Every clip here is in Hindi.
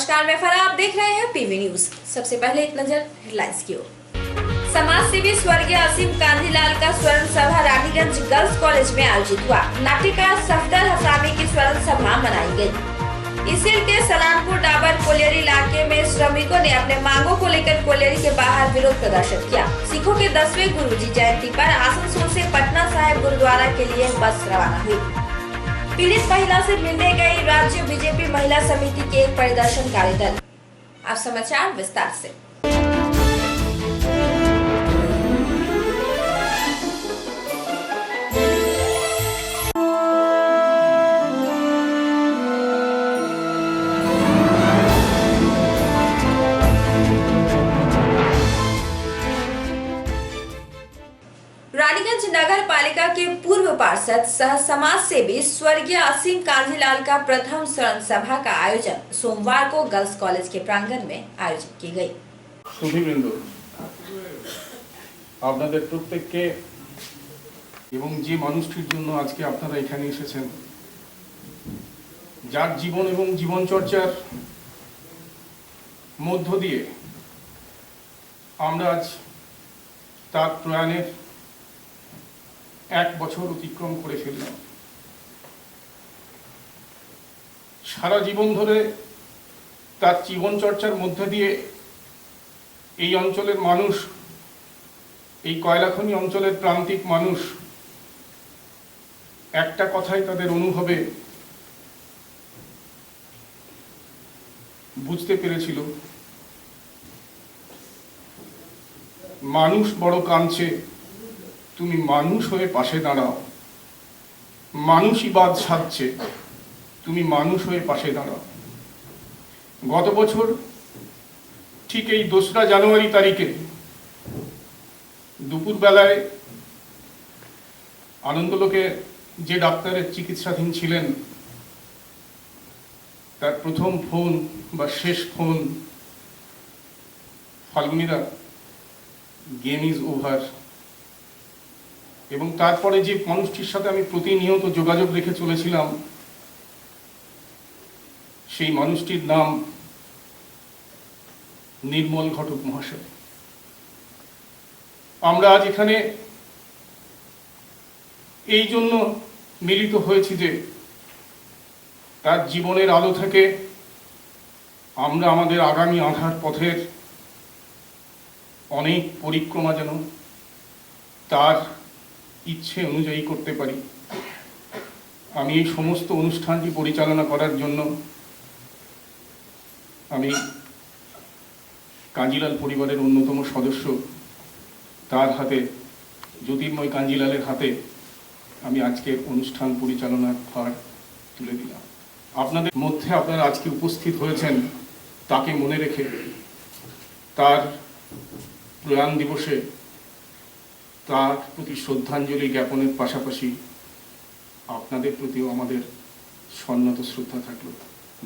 नमस्कार, मैं फराह, आप देख रहे हैं पीवी न्यूज। सबसे पहले एक नजर हेडलाइंस की ओर। समाज सेवी स्वर्गीय असीम कांजीलाल का स्वर्ण सभा रानीगंज गर्ल्स कॉलेज में आयोजित हुआ। नाट्यकार सफदर हसामी की स्वर्ण सभा मनाई गई। इसिल के सलानपुर डाबर कोलियरी इलाके में श्रमिकों ने अपने मांगों को लेकर कोलियरी के बाहर विरोध प्रदर्शन किया। सिखों के 10वें गुरुजी जयंती पर आसनसोल से पटना साहिब गुरुद्वारा के लिए बस रवाना हुई। पीड़ित महिला से मिलने गई राज्य बीजेपी महिला समिति के एक परिदर्शनकारी दल। अब समाचार विस्तार से। रानीगंज नगर पालिका के पूर्व पार्षद सह समाज सेवी स्वर्गीय असीम कांजीलाल का प्रथम स्वर्ण सभा का आयोजन सोमवार को गर्ल्स कॉलेज के प्रांगण में आयोजित की गई। সুধীবৃন্দ, আপনাদের প্রত্যেককে এবং যে মানুষটির জন্য আজকে আপনারা এখানে এসেছেন, যার জীবন এবং জীবনচর্চার মধ্য দিয়ে আমরা আজ তার প্রয়াণের 1 বছর অতিক্রম করে ফেললাম। সারা জীবন ধরে তার জীবনচর্চার মধ্য দিয়ে এই অঞ্চলের মানুষ, এই কয়লাখনি অঞ্চলের প্রান্তিক মানুষ একটা কথাই তাদের অনুভবে বুঝতে পেরেছিল, মানুষ বড় কাঁদছে, তুমি মানুষ হয়ে পাশে দাঁড়াও। মানুষই বাদ সাধছে, তুমি মানুষ হয়ে পাশে দাঁড়াও। গত বছর ঠিক এই 2রা জানুয়ারি তারিখে দুপুরবেলায় আনন্দলোকে যে ডাক্তারের চিকিৎসাধীন ছিলেন, তার প্রথম ফোন বা শেষ ফোন, ফাল্গুনিদা গেম ইজ ওভার। এবং তারপরে যে মানুষটির সাথে আমি প্রতিনিয়ত যোগাযোগ রেখে চলেছিলাম, সেই মানুষটির নাম নির্মল ঘটক মহাশয়। আমরা আজ এখানে এই জন্য মিলিত হয়েছি যে তার জীবনের আলো থেকে আমরা আমাদের আগামী আঁধার পথের অনেক পরিক্রমা যেন তার ইচ্ছে অনুযায়ী করতে পারি। আমি এই সমস্ত অনুষ্ঠানটি পরিচালনা করার জন্য আমি কাঞ্জিলাল পরিবারের অন্যতম সদস্য, তার হাতে, জ্যোতির্ময় কাঞ্জিলালের হাতে আমি আজকের অনুষ্ঠান পরিচালনার ভার তুলে দিলাম। আপনাদের মধ্যে আপনারা আজকে উপস্থিত হয়েছেন তাকে মনে রেখে, তার প্রয়াণ দিবসে তার প্রতি শ্রদ্ধাঞ্জলি জ্ঞাপনের পাশাপাশি আপনাদের প্রতিও আমাদের সন্নত শ্রদ্ধা থাকলো।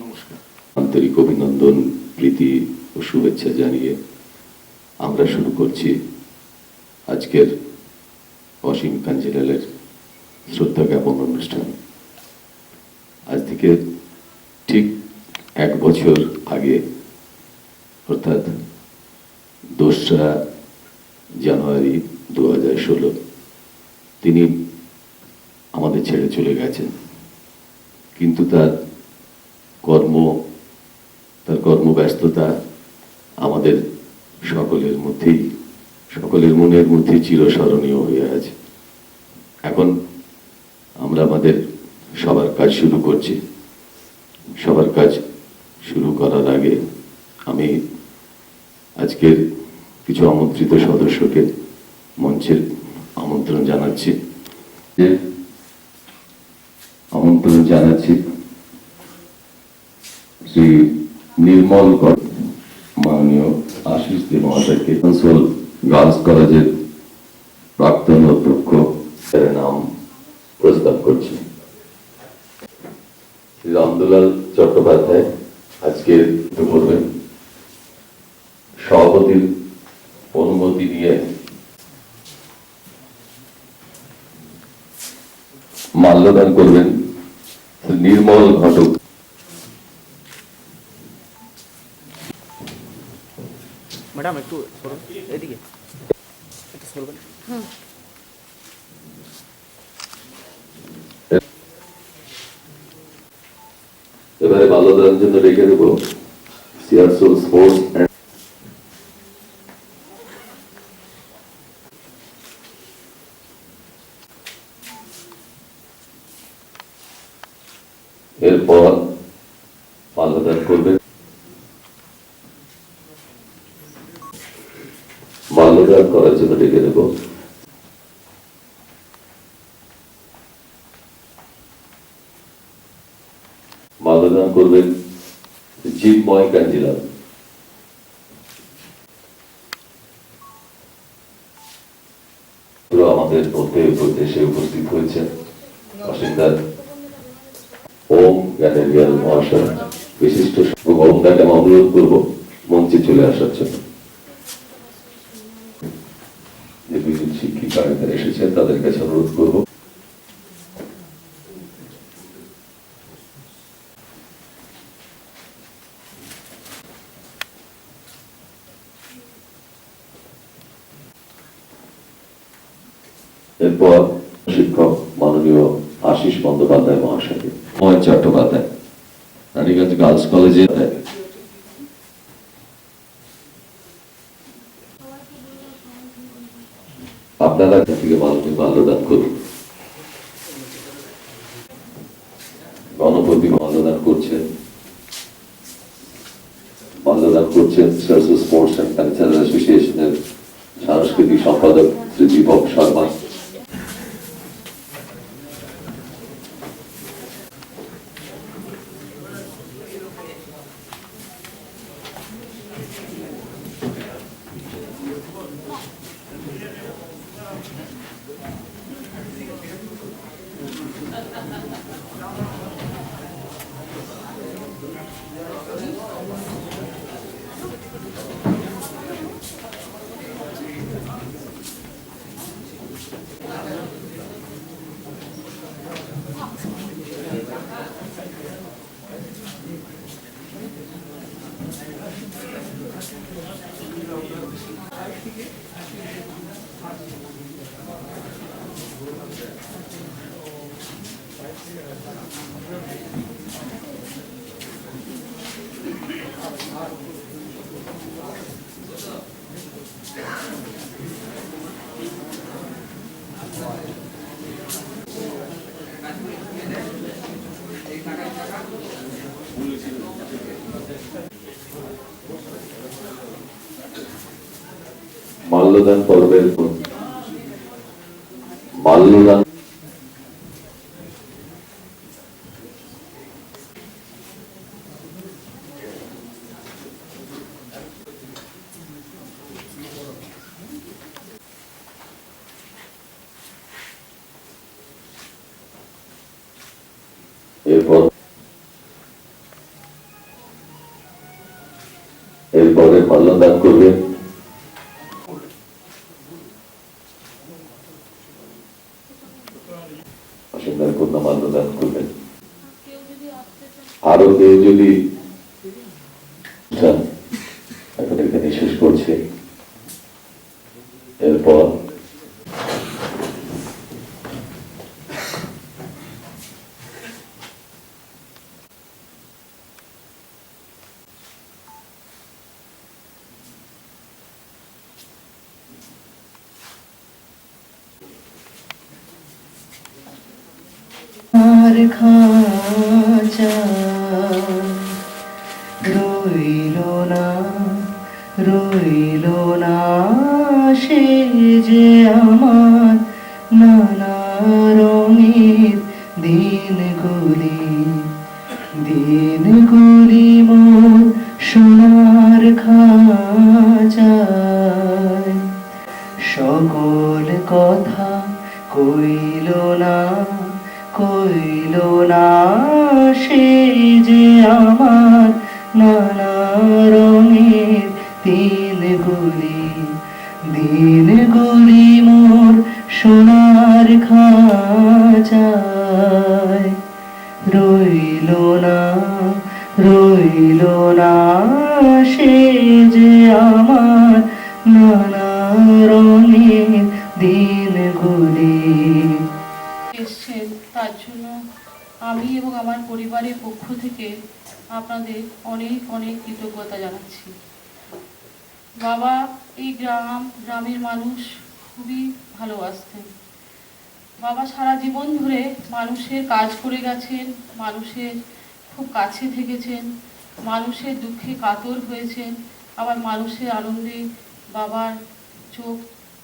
নমস্কার। আন্তরিক অভিনন্দন, প্রীতি ও শুভেচ্ছা জানিয়ে আমরা শুরু করছি আজকের অসীম কাঞ্জিলালের শ্রদ্ধা জ্ঞাপন অনুষ্ঠান। আজ থেকে ঠিক 1 বছর আগে, অর্থাৎ 2রা জানুয়ারি 2016 তিনি আমাদের ছেড়ে চলে গেছেন। কিন্তু তার কর্মব্যস্ততা আমাদের সকলের মনের মধ্যে চিরস্মরণীয় হয়ে আছে। এখন আমরা আমাদের সবার কাজ শুরু করছি। সবার কাজ শুরু করার আগে আমি আজকের কিছু আমন্ত্রিত সদস্যকে মঞ্চের আমন্ত্রণ জানাচ্ছি। শ্রী নির্মল মাননীয় আশিস দে মহাশয়কে আসানসোল গার্লস কলেজের প্রাক্তন অধ্যক্ষ নাম প্রস্তাব করছি। শ্রী রামদুলাল চট্টোপাধ্যায় আজকে করবেন। সভাপতির অনুমতি নিয়ে মাল্যদান করবেন নির্মল ঘটক। ম্যাডাম একটু সরুন এদিকে, একটু সরবেন। এবারে মাল্যদানের জন্য রেখে দেবো সিয়ারসোল স্পোর্টস অ্যান্ড এরপর মাল্যদান করবেন মাল্যদান করার জন্য ডেকে দেব মাল্যদান করবেন জিতময় কাঞ্জিলাল। আমাদের মধ্যে এসে উপস্থিত হয়েছেন বাসিন্দা ওম জ্ঞানেরিয়াল মহাশয়, বিশিষ্ট ওমদাকে আমি অনুরোধ করবো মঞ্চে চলে আসার জন্য। যে দুজন শিক্ষিকা এখানে এসেছেন তাদের কাছে অনুরোধ করবো। এরপর শিক্ষক মাননীয় আশিস বন্দ্যোপাধ্যায় মহাশয়, মহেন চট্টোপাধ্যায়, রানীগঞ্জ গার্লস কলেজে আপনারা থেকে মাল্যদান করুন। গণপতি মাল্যদান করছেন স্পোর্টস অ্যান্ড কালচারাল অ্যাসোসিয়েশনের সাংস্কৃতিক সম্পাদক শ্রী দীপক শর্মা। মাল্যদান পর্বের মাল্যদান এরপরে মাল্যদান করবেন বাসিন্দার কন্যা মাল্যদান করবেন। আরো কেউ যদি এখন এখানে শেষ করছে। এরপর খাঁচা রইল না সে যে আমার নানা রঙের দিনগুলি মোর সোনার খাঁচায় সকল কথা কইল না সে যে আমার নানা রঙের দিনগুলি মোর সোনার খাঁচায় রইল না সে যে আমার স্মরণের দিনগুলি। এসছেন তার জন্য আমি এবং আমার পরিবারের পক্ষ থেকে আপনাদের অনেক অনেক কৃতজ্ঞতা জানাচ্ছি। বাবা এই গ্রামের মানুষ খুবই ভালোবাসতেন। বাবা সারা জীবন ধরে মানুষের কাজ করে গেছেন, মানুষের খুব কাছে থেকেছেন, মানুষের দুঃখে কাতর হয়েছেন, আবার মানুষের আনন্দে বাবার চোখ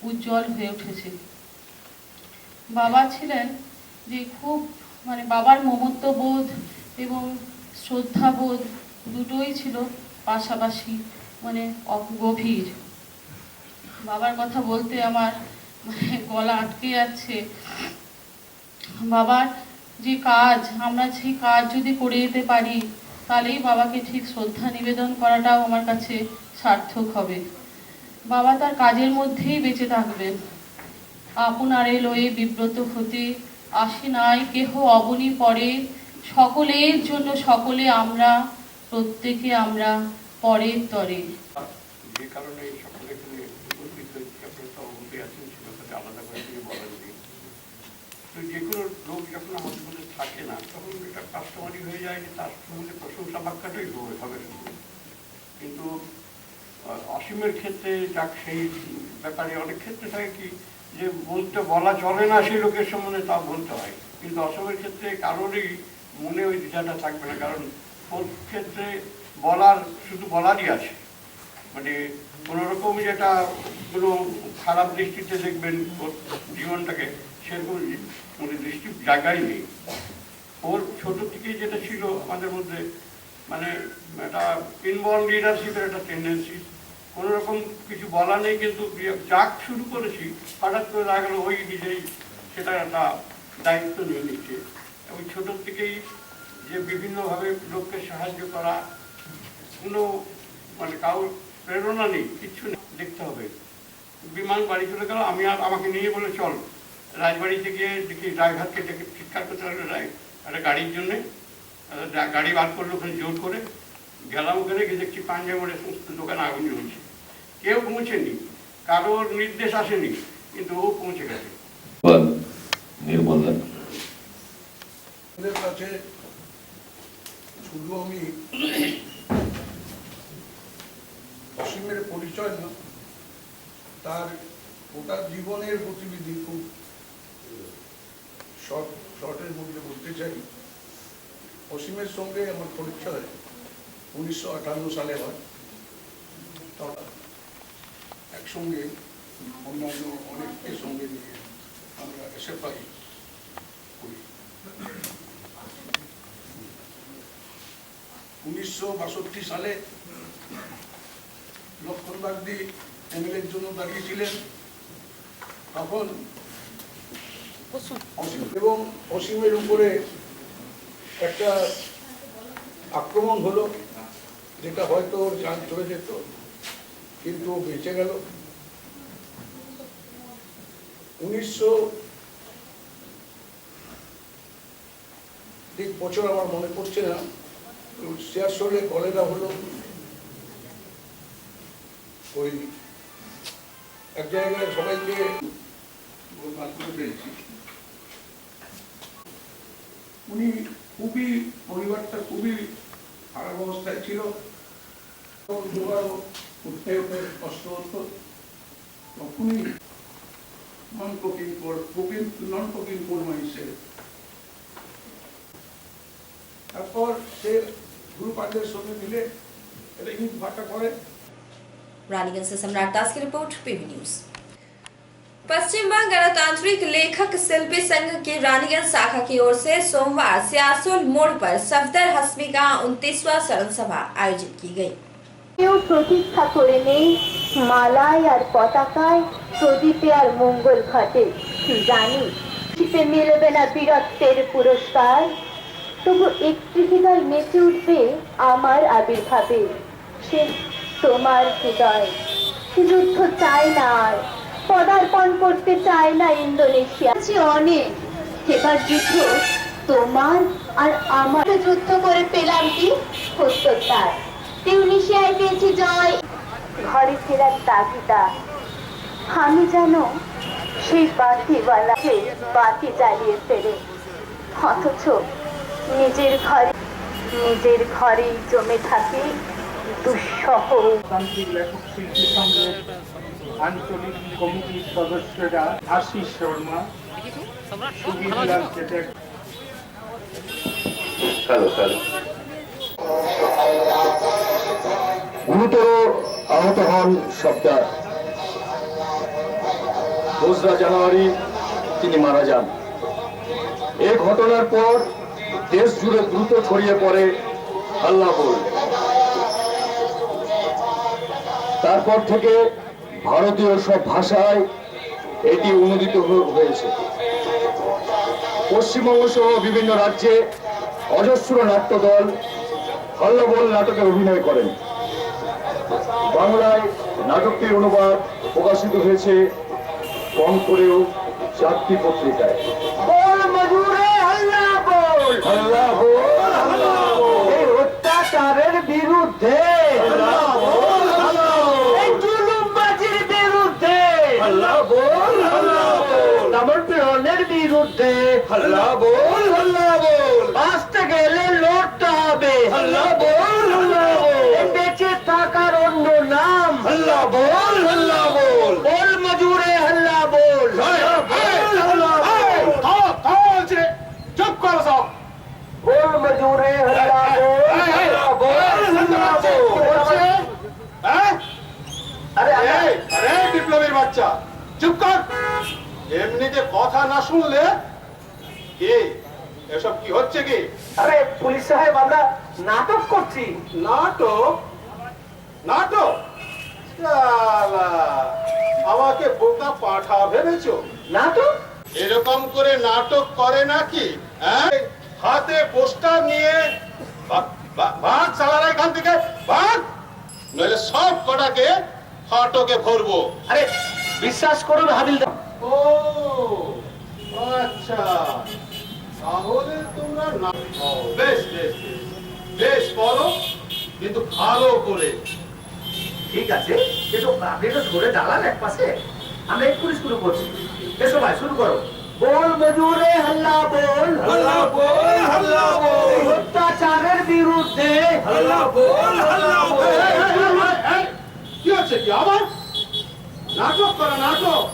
উজ্জ্বল হয়ে উঠেছে। বাবা ছিলেন যে খুব বাবার মমত্ববোধ এবং শ্রদ্ধাবোধ দুটোই ছিল পাশাপাশি গভীর। বাবার কথা বলতে আমার গলা আটকে যাচ্ছে। বাবার যে কাজ, আমরা সেই কাজ যদি করে যেতে পারি তাহলেই বাবাকে ঠিক শ্রদ্ধা নিবেদন করাটাও আমার কাছে সার্থক হবে। বাবা তার কাজের মধ্যেই বেঁচে থাকবেন। আপনারে লয়ে বিব্রত হতে আসে নাই কেহ অবনী পরে, সকলের জন্য সকলে আমরা, প্রত্যেকে আমরা পরের তরে। যে কারণে সকলে এখানে উপস্থিত হয়েছে, আপনারা সভাপতি আছেন, সেটা সাথে আলাদা করে কিছু বলার নেই। তো যে কোনো লোক যখন আমাদের মধ্যে থাকে না, তখন এটা কাস্টমারি হয়ে যায় যে তার সম্বন্ধে প্রশংসা বাক্যটাই হবে শুধু। কিন্তু অসীমের ক্ষেত্রে যাক, সেই ব্যাপারে অনেক ক্ষেত্রে থাকে কি যে বলা চলে না সেই লোকের সম্বন্ধে তা বলতে হয়, কিন্তু অসীমের ক্ষেত্রে কারোরই মনে ওই দ্বিধাটা থাকবে না, কারণ ওর ক্ষেত্রে শুধু বলারই আছে। কোনো রকম যেটা কোনো খারাপ দৃষ্টিতে দেখবেন ওর জীবনটাকে, সেরকম দৃষ্টির জায়গায় নেই। ওর ছোট থেকেই যেটা ছিল আমাদের মধ্যে একটা ইনবর্ন লিডারশিপের একটা টেন্ডেন্সি। কোনো রকম কিছু বলা নেই, কিন্তু যাক শুরু করেছি হঠাৎ করে দেখা গেলো ওই নিজেই সেটা একটা দায়িত্ব নিয়ে নিচ্ছে। এবং ছোট থেকেই যে বিভিন্নভাবে লোককে সাহায্য করা, কোনো কারোর প্রেরণা নেই, কিচ্ছু নেই, দেখতে হবে। বিমান বাড়ি চলে গেল, আমাকে নিয়ে বলে চল রাজবাড়িতে গিয়ে দেখি ড্রাইভারকে ডেকে চিৎকার করতে লাগলো একটা গাড়ির জন্যে। গাড়ি বার করলো ওখানে জোর করে, গেলাম ওখানে গিয়ে দেখছি পাঞ্জাব মোড়ে সমস্ত দোকান আগুন জ্বলছে। কেউ পৌঁছেনি, কারোর নির্দেশ আসেনি, কিন্তু ও পৌঁছে গেছে। কাছে শুধু আমি অসীমের পরিচয় না, তার গোটা জীবনের গতিবিধি খুব শর্টের মধ্যে বলতে চাই। অসীমের সঙ্গে আমার পরিচয় 1958 সালে হয়। একসঙ্গে অন্যান্য অনেককে সঙ্গে নিয়ে আমরা SFI করি। 1962 সালে লক্ষণ বাগদি MLA-র জন্য দাঁড়িয়েছিলেন। তখন এবং অসীমের উপরে একটা আক্রমণ হলো, যেটা হয়তো ওর জান চলে যেত, কিন্তু বেঁচে গেল। 1900 ঠিক বছর আমার মনে পড়ছে না, 66 কলেরা হলো। ওই এক জায়গায় সবাইকে পেয়েছি। উনি পরিবারটা খুবই খারাপ অবস্থায় ছিল, উঠতে উঠে কষ্ট হতো। তখনই নন কুকিং কোর মাইসে, তারপর সে গ্রুপারদের সঙ্গে मिले এটা ইট ভাটা করে। रानीगंज से सम्राट दास की report PV news. Paschim Banga गणतांत्रिक लेखक शिल्पी संघ की रानीगंज शाखा की ओर से सोमवार सियासुल मोड़ पर सफदर हस्मी का 29वां शरण सभा आयोजित की गई। প্রতীক্ষা করে নেই মালায় আর পতাকায়, প্রদীপে আর মঙ্গল ঘটে। জানি শীতে মিলবে না বীরত্বের পুরস্কার, তবু একটি হৃদয় নেচে উঠবে আমার আবির্ভাবে। সে তোমার হৃদয় যুদ্ধ চায় না, আর পদার্পণ করতে চায় না ইন্দোনেশিয়া। অনেক এবার যুদ্ধ তোমার আর আমার। যুদ্ধ করে পেলাম কি সত্যতার, টিউনিশিয়ায় পেয়েছি জয়। ঘরে ফেরার তাগিদা আমি যেন সেই বাতিওয়ালাকে বাতি জ্বালিয়ে ফেলে, অথচ নিজের ঘরেই জমে থাকে দুঃসহ। তান্ত্রিক লেখক শিল্পী সংঘের আঞ্চলিক কমিটির সদস্যরা আশিস শর্মা, সুবীরলাল চ্যাটার্জি। গুরুতর আহত হন সর্দার। 2 জানুয়ারি তিনি মারা যান। এই ঘটনার পর দেশ জুড়ে দ্রুত ছড়িয়ে পড়ে হাল্লাবোল। তারপর থেকে ভারতীয় সব ভাষায় এটি অনুদিত হয়েছে। পশ্চিমবঙ্গ সহ বিভিন্ন রাজ্যে অজস্র নাট্যদল হাল্লাবোল নাটকে অভিনয় করেন। বাংলায় নাটকটির অনুবাদ প্রকাশিত হয়েছে কম করেও 4টি পত্রিকায়। এই অত্যাচারের বিরুদ্ধে, জুলুমবাজির বিরুদ্ধে, দমন-পীড়নের বিরুদ্ধে বাঁচতে গেলে লড়তে হবে। বেঁচে থাকার অন্য নাম বল মজুরে হল্লা বল। চুপ করো সব। বল মজুরে হল্লা আরে বিপ্লবীর বাচ্চা চুপ কর। এমনিতে কথা না শুনলে কি এসব কি হচ্ছে কি? আরে পুলিশ সাহেব, আমরা নাটক করছি। নাটক? নাটক? আমাকে বোকা পাঠা ভেবেছো? নাটক এরকম করে নাটক করে নাকি? হাতে পোস্টার নিয়ে ভাগ চালারা এখান থেকে ভাগ, নইলে সব কটাকে ফাটকে ভরবো। আরে বিশ্বাস করুন হাবিলদার। ও আচ্ছা, তাহলে তোমরা বেশ বেশ বেশ করো, কিন্তু ভালো করে। ঠিক আছে, কিন্তু আপনি তো ধরে দাঁড়ান এক পাশে, আমরা এক্ষুনি শুরু করছি। এসো ভাই, শুরু করো। বল মজুরে হল্লা বল, হল্লা বল, হল্লা বল। অত্যাচারের বিরুদ্ধে হল্লা বল, হল্লা বল। কি হচ্ছে কি আবার? নাটক করা, নাটক।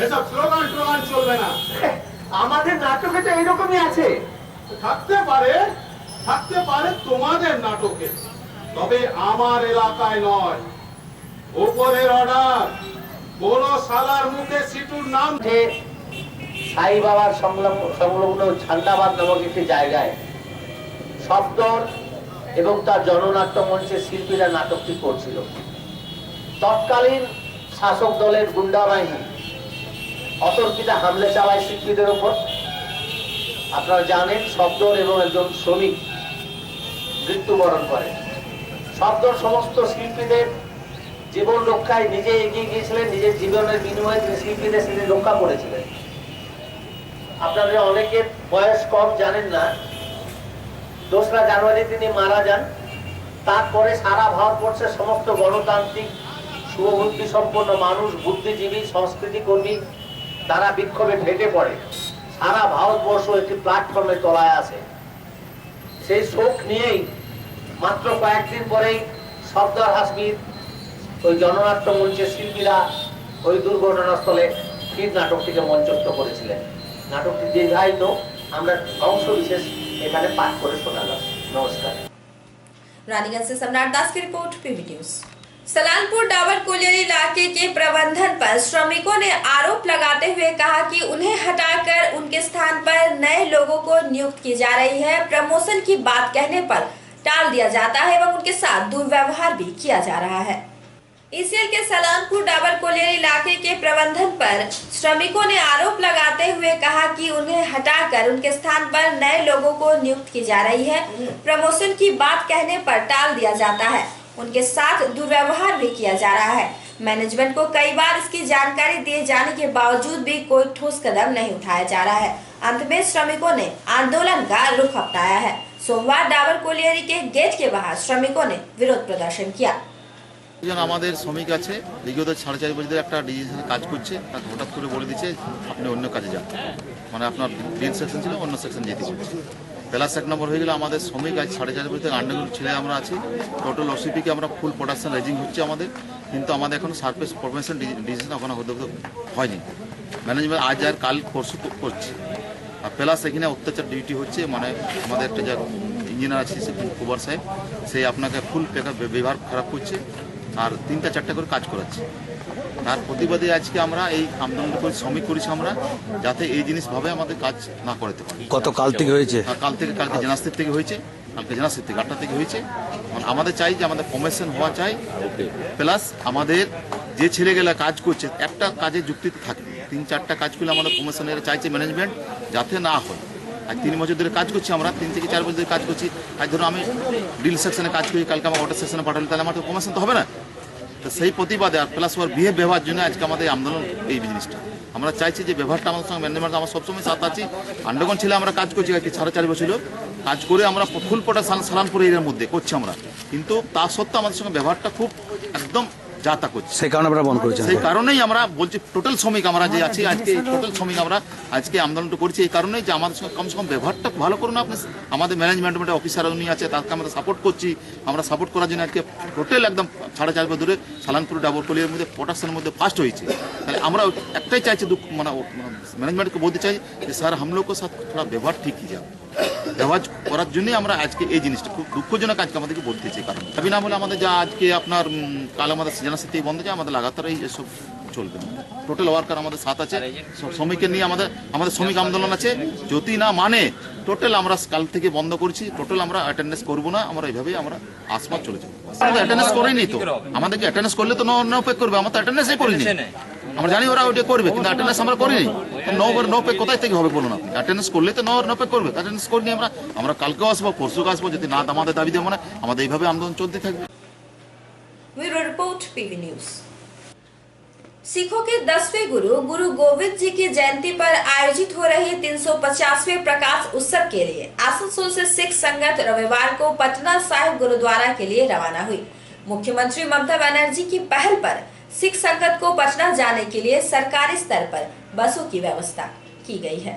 এসব স্লোগান স্লোগান চলবে না। আমাদের নাটকে তো এইরকমই আছে। থাকতে পারে তোমাদের নাটকে, তবে আমার এলাকায় নয়। উপরের অর্ডার, কোন সালার মুখে সিটুর নাম সাই বাবার সংলগ্ন ঝান্ডাবাদ নামক একটি জায়গায় শব্দর এবং তার জননাট্য মঞ্চের শিল্পীরা নাটকটি করছিল। তৎকালীন শাসক দলের গুন্ডা বাহিনী অতর্কিত হামলে চালায় শিল্পীদের উপর। আপনারা জানেন, শব্দর এবং একজন শ্রমিক মৃত্যুবরণ করে। শব্দর সমস্ত শিল্পীদের জীবন রক্ষায় নিজে এগিয়ে গিয়েছিলেন, নিজের জীবনের বিনিময়ে তিনি শিল্পীদের সেদিন রক্ষা করেছিলেন। আপনাদের অনেকের বয়স কম, জানেন না, 2 জানুয়ারি তিনি মারা যান। তারপরে সারা ভারতবর্ষের সমস্ত গণতান্ত্রিক শুভবুদ্ধি সম্পন্ন মানুষ, বুদ্ধিজীবী, সংস্কৃতি কর্মী, তারা বিক্ষোভে ফেটে পড়ে। সারা ভারতবর্ষ একটি প্ল্যাটফর্মে তলায় আসে। সেই শোক নিয়েই মাত্র কয়েকদিন পরেই সর্দার হাসমির ওই জননাট্য মঞ্চের শিল্পীরা ওই দুর্ঘটনাস্থলে ফির নাটকটিকে মঞ্চস্থ করেছিলেন। নাটকটি দীর্ঘায়িত, আমরা অংশ বিশেষ এখানে পাঠ করে শোনালাম। নমস্কার। रानीगंज से सम्राट दास की report, PV news. Salanpur Dabur colliery इलाके के प्रबंधन पर श्रमिकों ने आरोप लगाते हुए कहा कि उन्हें हटाकर उनके स्थान पर नए लोगों को नियुक्त की जा रही है। प्रमोशन की बात कहने पर टाल दिया जाता है एवं उनके साथ दुर्व्यवहार भी किया जा रहा है। ईसीएल के सलानपुर डाबर कोलियरी इलाके के प्रबंधन पर श्रमिकों ने आरोप लगाते हुए कहा कि उन्हें हटाकर उनके स्थान पर नए लोगों को नियुक्त की जा रही है। प्रमोशन की बात कहने पर टाल दिया जाता है, उनके साथ दुर्व्यवहार भी किया जा रहा है। मैनेजमेंट को कई बार इसकी जानकारी दिए जाने के बावजूद भी कोई ठोस कदम नहीं उठाया जा रहा है। अंत में श्रमिकों ने आंदोलन का रुख अपनाया है। सोमवार डाबर कोलियरी के गेट के बाहर श्रमिकों ने विरोध प्रदर्शन किया। একজন আমাদের শ্রমিক আছে, বিগত 4.5 বছর একটা ডিজিটাল কাজ করছে, তাকে হঠাৎ করে বলে দিচ্ছে আপনি অন্য কাজে যান, মানে আপনার ডিএল সেকশন ছিল অন্য সেকশন যেতে হচ্ছে। প্লাস 1 নম্বর হয়ে গেলে আমাদের শ্রমিক আজ 4.5 বছর থেকে আন্ডারগ্রাউন্ড ছেলে আমরা আছি, টোটাল ওসিপিকে আমরা ফুল প্রোডাকশন রেজিং হচ্ছে আমাদের, কিন্তু আমাদের এখন সার্ফেস প্রফেশন ডিসিশন ওখানে হতে হয়নি। ম্যানেজমেন্ট আজ আর কাল পরশু করছে। আর প্লাস এখানে অত্যাচার ডিউটি হচ্ছে, মানে আমাদের একটা যা ইঞ্জিনিয়ার আছে কুমার সাহেব, সে আপনাকে ফুল ব্যবহার খারাপ করছে আর 3টা-4টা করে কাজ করাচ্ছে। তার প্রতিবাদে আজকে আমরা এই আন্দোলন করে শ্রমিক করেছি আমরা, যাতে এই জিনিসভাবে আমাদের কাজ না করতে পারি। কত কাল থেকে হয়েছে? কালকে জেনাস্তির থেকে হয়েছে, কালকে জেনাস্তির থেকে 8টা থেকে হয়েছে। আমাদের চাই যে আমাদের প্রমোশন হওয়া চাই, প্লাস আমাদের যে ছেলেগুলা কাজ করছে একটা কাজে যুক্তিতে থাকে, 3-4টা কাজ করলে আমাদের প্রমোশনের চাইছে ম্যানেজমেন্ট, যাতে না হয়। আর 3 বছর ধরে কাজ করছি আমরা, 3 থেকে 4 বছর ধরে কাজ করছি। আজ ধরুন আমি ডিল সেকশনে কাজ করি, কালকে আমার ওয়াটার সেকশনে পাঠালে তাহলে আমার তো প্রমোশন তো হবে না। তো সেই প্রতিবাদে আর প্লাস ওর ব্যবহার জন্য আজকে আমাদের আন্দোলন এই জিনিসটা। আমরা চাইছি যে ব্যবহারটা আমাদের সঙ্গে ম্যানেজমেন্ট আমার সবসময় সাথে আছি। আন্ডারগ্রাউন্ড ছেলে আমরা কাজ করছি আজকে 4.5 বছর কাজ করে আমরা ফুল প্রোডাকশন সালানপুর এরিয়ার মধ্যে করছি আমরা, কিন্তু তা সত্ত্বেও আমাদের সঙ্গে ব্যবহারটা খুব একদম যাতা করছে। সেই কারণে আমরা বন্ধ করেছি। সেই কারণেই আমরা বলছি টোটাল শ্রমিক আমরা যে আছি আজকে, টোটাল শ্রমিক আমরা আজকে আন্দোলনটা করছি এই কারণেই যে আমাদের সঙ্গে কমসে কম ব্যবহারটা ভালো করুন আপনি। আমাদের ম্যানেজমেন্টের অফিসার উনি আছে, তাকে আমরা সাপোর্ট করছি। আমরা সাপোর্ট করার জন্য আজকে টোটাল একদম 4.5 বছর ধরে সালানপুর ডাবরকলির মধ্যে প্রোডাকশনের মধ্যে ফার্স্ট হয়েছে। তাহলে আমরা একটাই চাইছি, মানে ম্যানেজমেন্টকে বলতে চাই যে স্যার हम लोग के साथ थोड़ा ব্যবহার ঠিক ही যাবে। ব্যবহার করার জন্যই আমরা আজকে এই জিনিসটা খুব দুঃখজনক আজকে আমাদেরকে বলতে চাই। কারণ দাবি না হলে আমাদের যা আজকে আপনার কাল আমাদের জেনারেল বন্ধ যায়, আমাদের লাগাতার এই এসব চলবে। টোটাল ওয়ার্কার আমাদের সাথ আছে, শ্রমিকের নিয়ে আমাদের শ্রমিক আন্দোলন আছে। যদি না মানে টোটাল আমরা কাল থেকে বন্ধ করছি, টোটাল আমরা অ্যাটেন্ডেন্স করবো না, আমরা এইভাবেই আমরা আসমাত চলে যাবো। আমাদের অ্যাটেন্ডেন্স করেনি তো, আমাদেরকে অ্যাটেন্ডেন্স করলে তো নো পে করবে, আমরা তো অ্যাটেন্ডেন্সই করিনি। আমরা জানি ওরা ওইটা করবে, কিন্তু অ্যাটেন্ডেন্স আমরা করিনি। নো পে কোথায় থেকে হবে বলুন আপনি? অ্যাটেন্ডেন্স করলে তো নো পে করবে, অ্যাটেন্ডেন্স করিনি আমরা কালকেও আসবো, পরশুকে আসবো। যদি না আমাদের দাবি দেবো না, আমাদের এইভাবে আন্দোলন চলতে থাকবে। Bureau report PV news. सिखों के 10वें गुरु गोविंद जी की जयंती पर आयोजित हो रहे 350वें प्रकाश उत्सव के लिए आसनसोल से सिख संगत रविवार को पटना साहिब गुरुद्वारा के लिए रवाना हुई। मुख्यमंत्री ममता बनर्जी की पहल पर सिख संगत को पटना जाने के लिए सरकारी स्तर पर बसों की व्यवस्था की गई है।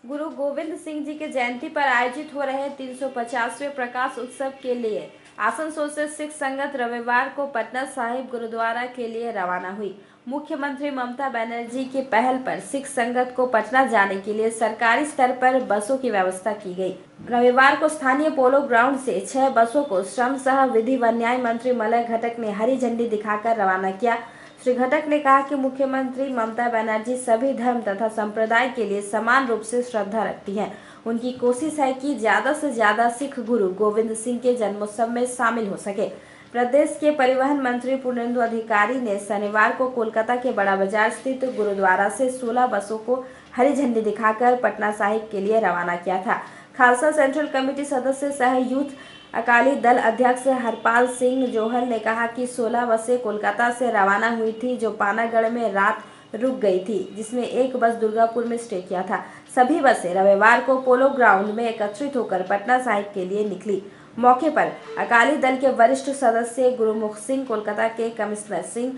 गुरु गोविंद सिंह जी के जयंती पर आयोजित हो रहे 350वें प्रकाश उत्सव के लिए आसनसोल से सिख संगत रविवार को पटना साहिब गुरुद्वारा के लिए रवाना हुई। मुख्यमंत्री ममता बनर्जी की पहल पर सिख संगत को पटना जाने के लिए सरकारी स्तर पर बसों की व्यवस्था की गई। रविवार को स्थानीय पोलो ग्राउंड से 6 बसों को श्रम सह विधि व न्याय मंत्री मलय घटक ने हरी झंडी दिखाकर रवाना किया। श्री घटक ने कहा कि मुख्यमंत्री ममता बनर्जी सभी धर्म तथा संप्रदाय के लिए समान रूप से श्रद्धा रखती हैं। उनकी कोशिश है कि ज्यादा से ज्यादा सिख गुरु गोविंद सिंह के जन्मोत्सव में शामिल हो सके। प्रदेश के परिवहन मंत्री पूर्णेंदु अधिकारी ने शनिवार को कोलकाता के बड़ा बाजार स्थित गुरुद्वारा से 16 बसों को हरी झंडी दिखाकर पटना साहिब के लिए रवाना किया था। खालसा सेंट्रल कमेटी सदस्य सह यूथ अकाली दल अध्यक्ष हरपाल सिंह जोहल ने कहा कि 16 बसें कोलकाता से रवाना हुई थी, जो पानागढ़ में रात रुक गई थी, जिसमें एक बस दुर्गापुर में स्टे किया था। सभी बसें रविवार को पोलो ग्राउंड में एकत्रित होकर पटना साहिब के लिए निकली। मौके पर अकाली दल के वरिष्ठ सदस्य गुरुमुख सिंह, कोलकाता के कमिश्नर सिंह,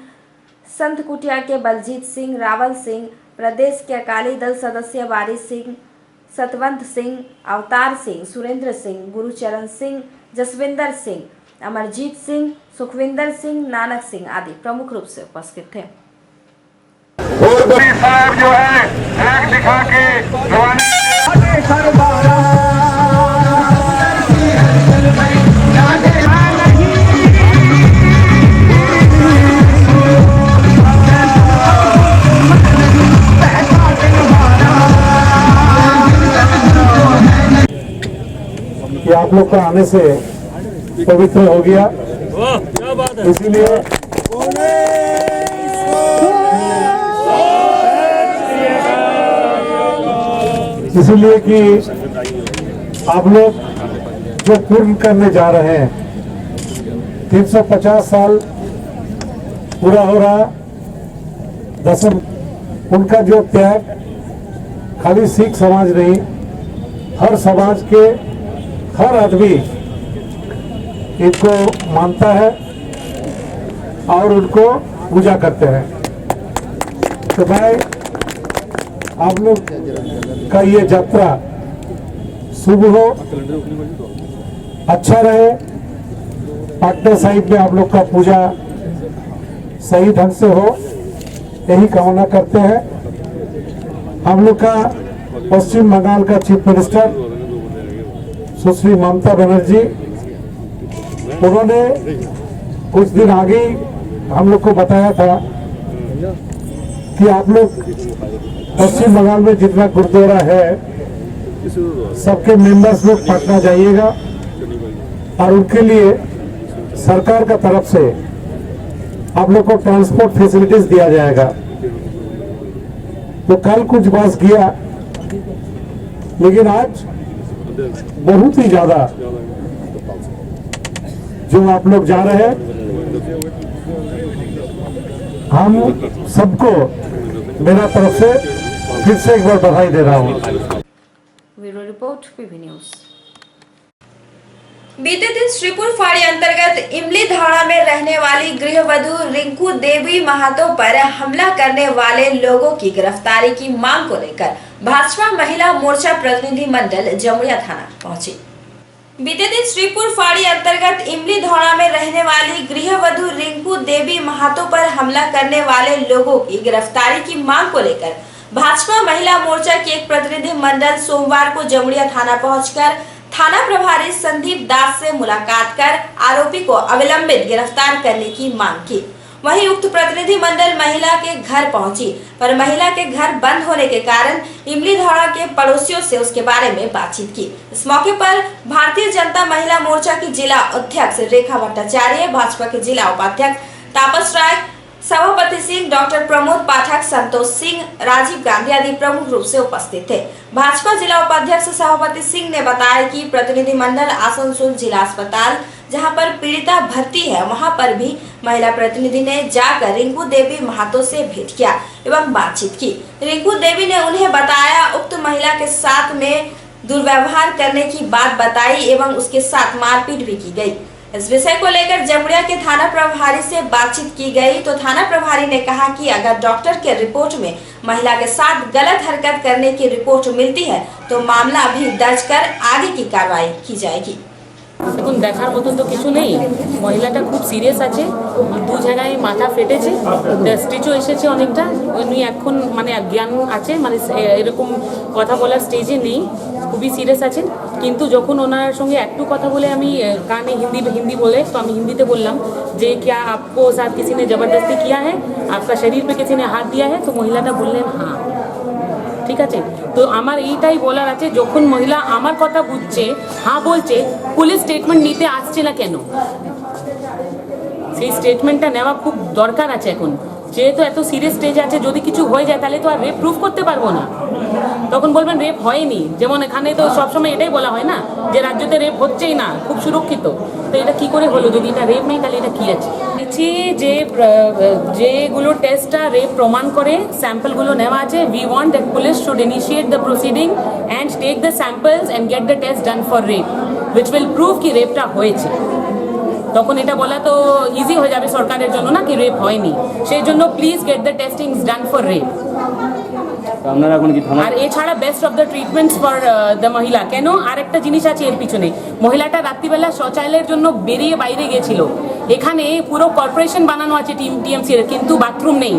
संत कुटिया के बलजीत सिंह, रावल सिंह, प्रदेश के अकाली दल सदस्य वारिस सिंह, सतवंत सिंह, अवतार सिंह, सुरेंद्र सिंह, गुरुचरण सिंह, जसविंदर सिंह, अमरजीत सिंह, सुखविंदर सिंह, नानक सिंह आदि प्रमुख रूप से उपस्थित थे। और बड़ी साहब जो है एक दिखा के कि आप लोग का आने से पवित्र हो गया, इसीलिए कि आप लोग जो पूर्ण करने जा रहे हैं, 350 साल पूरा हो रहा, दसम उनका जो त्याग खाली सिख समाज नहीं, हर समाज के हर आदमी इनको मानता है। और उनको पूजा करते हैं। तो मैं आप लोग का ये यात्रा शुभ हो, अच्छा रहे। पाटना साहिब में आप लोग का पूजा सही ढंग से हो, यही कामना करते हैं। हम लोग का पश्चिम बंगाल का चीफ मिनिस्टर सुश्री ममता बनर्जी, उन्होंने कुछ दिन आगे हम लोग को बताया था कि आप लोग पश्चिम बंगाल में जितना गुरुद्वारा है सबके मेंबर्स लोग पटना जाइएगा और उनके लिए सरकार का तरफ से आप लोग को ट्रांसपोर्ट फैसिलिटीज दिया जाएगा। तो कल कुछ बस गया, लेकिन आज बहुत ही ज्यादा जो आप लोग जा रहे हैं, हम सबको मेरा तरफ से फिर से एक बार बधाई दे रहा हूँ। Bureau report PV news. बीते दिन श्रीपुर फाड़ी अंतर्गत इमली धारा में रहने वाली गृहवधू रिंकू देवी महातो पर हमला करने वाले लोगों की गिरफ्तारी की मांग को लेकर भाजपा महिला मोर्चा प्रतिनिधि मंडल जमुड़िया थाना पहुंची। बीते दिन श्रीपुर फाड़ी अंतर्गत इमली धौड़ा में रहने वाली गृहवधू रिंकू देवी महातो पर हमला करने वाले लोगों की गिरफ्तारी की मांग को लेकर भाजपा महिला मोर्चा के एक प्रतिनिधि मंडल सोमवार को जमुड़िया थाना पहुंचकर थाना प्रभारी संदीप दास से मुलाकात कर आरोपी को अविलंबित गिरफ्तार करने की मांग की। वहीं उक्त प्रतिनिधि मंडल महिला के घर पहुंची, पर महिला के घर बंद होने के कारण इमली धौड़ा के पड़ोसियों से उसके बारे में बातचीत की। इस मौके पर भारतीय जनता महिला मोर्चा की जिला अध्यक्ष रेखा भट्टाचार्य, भाजपा के जिला उपाध्यक्ष तापस राय, सभापति सिंह, डॉक्टर प्रमोद पाठक, संतोष सिंह, राजीव गांधी आदि प्रमुख रूप से उपस्थित थे। भाजपा जिला उपाध्यक्ष सभापति सिंह ने बताया कि प्रतिनिधि मंडल आसनसोल जिला अस्पताल जहां पर पीड़िता भर्ती है, वहां पर भी महिला प्रतिनिधि ने जाकर रिंकू देवी महातो से भेंट किया एवं बातचीत की। रिंकू देवी ने उन्हें बताया उक्त महिला के साथ में दुर्व्यवहार करने की बात बताई एवं उसके साथ मारपीट भी की गई। इस विषय को लेकर जमुड़िया के थाना प्रभारी से बातचीत की गई तो थाना प्रभारी ने कहा कि अगर डॉक्टर के रिपोर्ट में महिला के साथ गलत हरकत करने की रिपोर्ट मिलती है तो मामला भी दर्ज कर आगे की कार्रवाई की जाएगी। এখন দেখার মতন তো কিছু নেই, মহিলাটা খুব সিরিয়াস আছে, দু জায়গায় মাথা ফেটেছে, স্টিচও এসেছে অনেকটা, উনি এখন মানে জ্ঞান আছে, মানে এরকম কথা বলার স্টেজে নেই, খুবই সিরিয়াস আছেন। কিন্তু যখন ওনার সঙ্গে একটু কথা বলে আমি কানে হিন্দি বলে তো আমি হিন্দিতে বললাম যে क्या आपको साथ किसी ने ज़बरदस्ती किया है, आपका शरीर पे किसी ने हाथ दिया है, तो মহিলাটা বললেন हाँ। ঠিক আছে, তো আমার এইটাই বলার আছে, যখন মহিলা আমার কথা বুঝছে, হ্যাঁ বলছে, পুলিশ স্টেটমেন্ট নিতে আসছে না কেন? সেই স্টেটমেন্টটা নেওয়া খুব দরকার আছে এখন, যেহেতু এত সিরিয়াস স্টেজ আছে, যদি কিছু হয়ে যায় তাহলে তো আর রেপ প্রুফ করতে পারবো না, তখন বলবেন রেপ হয়নি। যেমন এখানে তো সবসময় এটাই বলা হয় না যে রাজ্যতে রেপ হচ্ছেই না, খুব সুরক্ষিত, তো এটা কি করে হলো? যদি এটা রেপ নেই তাহলে এটা কি আছে? যে যেগুলো টেস্টটা রেপ প্রমাণ করে স্যাম্পলগুলো নেওয়া আছে, we want that police should initiate the proceeding and take the samples and get the test done for rape which will prove কি রেপটা হয়েছে। তখন এটা বলা তো ইজি হয়ে যাবে সরকারের জন্য না, কি রেপ হয়নি, সেই জন্য please get the testing done for rape. আর এছাড়া best of the treatments for the মহিলা। কেন? আর একটা জিনিস আছে এর পিছনে, মহিলাটা রাত্রিবেলা শৌচালয়ের জন্য বেরিয়ে বাইরে গেছিল, এখানে পুরো কর্পোরেশন বানানো আছে টিএমসি এর, কিন্তু বাথরুম নেই,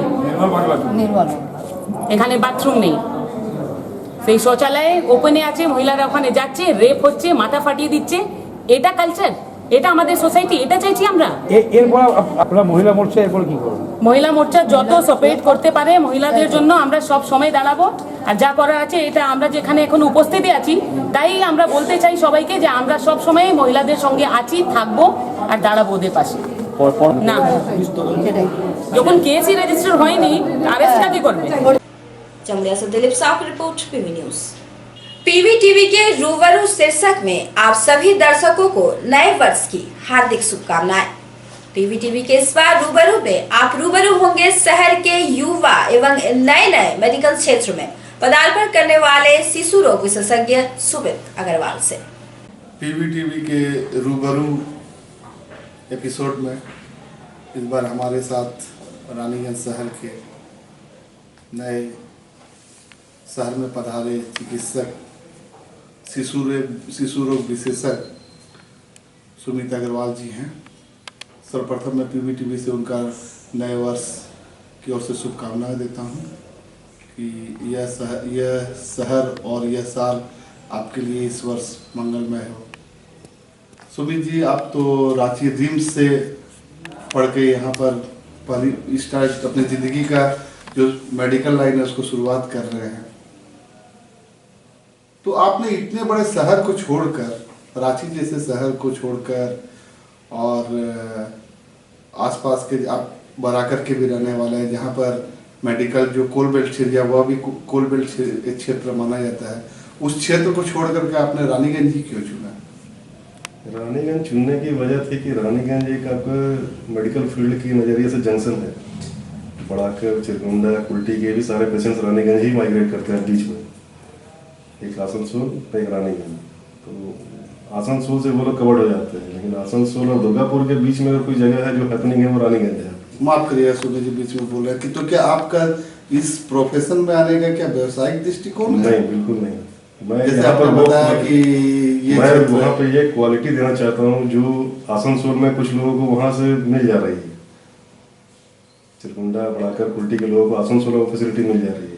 এখানে বাথরুম নেই, সেই শৌচালয়ে ওপেনে আছে, মহিলারা ওখানে যাচ্ছে, রেপ হচ্ছে, মাথা ফাটিয়ে দিচ্ছে, এটা কালচার, এটা আমাদের সোসাইটি, এটা চাইছি আমরা। এরপর আপনারা মহিলা মোর্চা এরপর কি করবেন? মহিলা মোর্চা যত সাপোর্ট করতে পারে মহিলাদের জন্য আমরা সব সময় দাঁড়াবো, আর যা করার আছে এটা আমরা যেখানে এখন উপস্থিতি আছি তাই আমরা বলতে চাই সবাইকে যে আমরা সব সময় মহিলাদের সঙ্গে আছি, থাকবো আর দাঁড়াবো ওদের পাশে। না, যখন কেসই রেজিস্টার হয়নি আরেস্ট কাকে করবে? जमुड़िया से दिलीप साहू की report, PV news. PV TV के रूबरू शीर्षक में आप सभी दर्शकों को नए वर्ष की हार्दिक शुभकामनाएं। पीवी टीवी के इस बार रूबरू में आप रूबरू होंगे शहर के युवा एवं नए मेडिकल क्षेत्र में पदार्पण करने वाले शिशु रोग विशेषज्ञ सुमित अग्रवाल से। पीवी टीवी के रूबरू एपिसोड में इस बार हमारे साथ रानीगंज शहर के नए शहर में पधारे चिकित्सक शिशु रोग विशेषज्ञ सुमित अग्रवाल जी हैं। सर्वप्रथम मैं पीवीटीवी से उनका नए वर्ष की ओर से शुभकामनाएं देता हूं कि यह शहर और यह साल आपके लिए इस वर्ष मंगलमय हो। सुमित जी, आप तो रांची रिम्स से पढ़ के यहाँ पर पहली स्टार्ट अपनी ज़िंदगी का जो मेडिकल लाइन है उसको शुरुआत कर रहे हैं, तो आपने इतने बड़े शहर को छोड़कर, रांची जैसे शहर को छोड़कर और आसपास के, आप बराकर के भी रहने वाले हैं जहाँ पर मेडिकल जो कोल बेल्ट एरिया वह भी कोल बेल्ट क्षेत्र माना जाता है, उस क्षेत्र को छोड़ करके आपने रानीगंज ही क्यों चुना? रानीगंज चुनने की वजह थी कि रानीगंज एक आपका मेडिकल फील्ड की नज़रिए से जंक्शन है। बड़ाकर, चिरकुंडा, कुल्टी के भी सारे पेशेंट्स रानीगंज ही माइग्रेट करते हैं बीच में, एक आसनसोल एक रानीगंज। तो आसनसोल से वो लोग कवर्ड हो जाते हैं, लेकिन आसनसोल और दुर्गापुर के बीच में अगर कोई जगह है जो हैपनिंग है वो रानीगंज है। माफ करिएगा सुमित जी, बीच में बोल रहे हैं कि तो क्या आपका इस प्रोफेशन में आने का क्या व्यवसायिक दृष्टिकोण है? नहीं, बिल्कुल नहीं। मैं जैसे आपने बताया कि मैं वहाँ पे ये क्वालिटी देना चाहता हूँ जो आसनसोल में कुछ लोगों को वहाँ से मिल जा रही है। चिरकुंडा, बड़ाकर, कुल्टी के लोगों को आसनसोल में फैसिलिटी मिल जा रही है,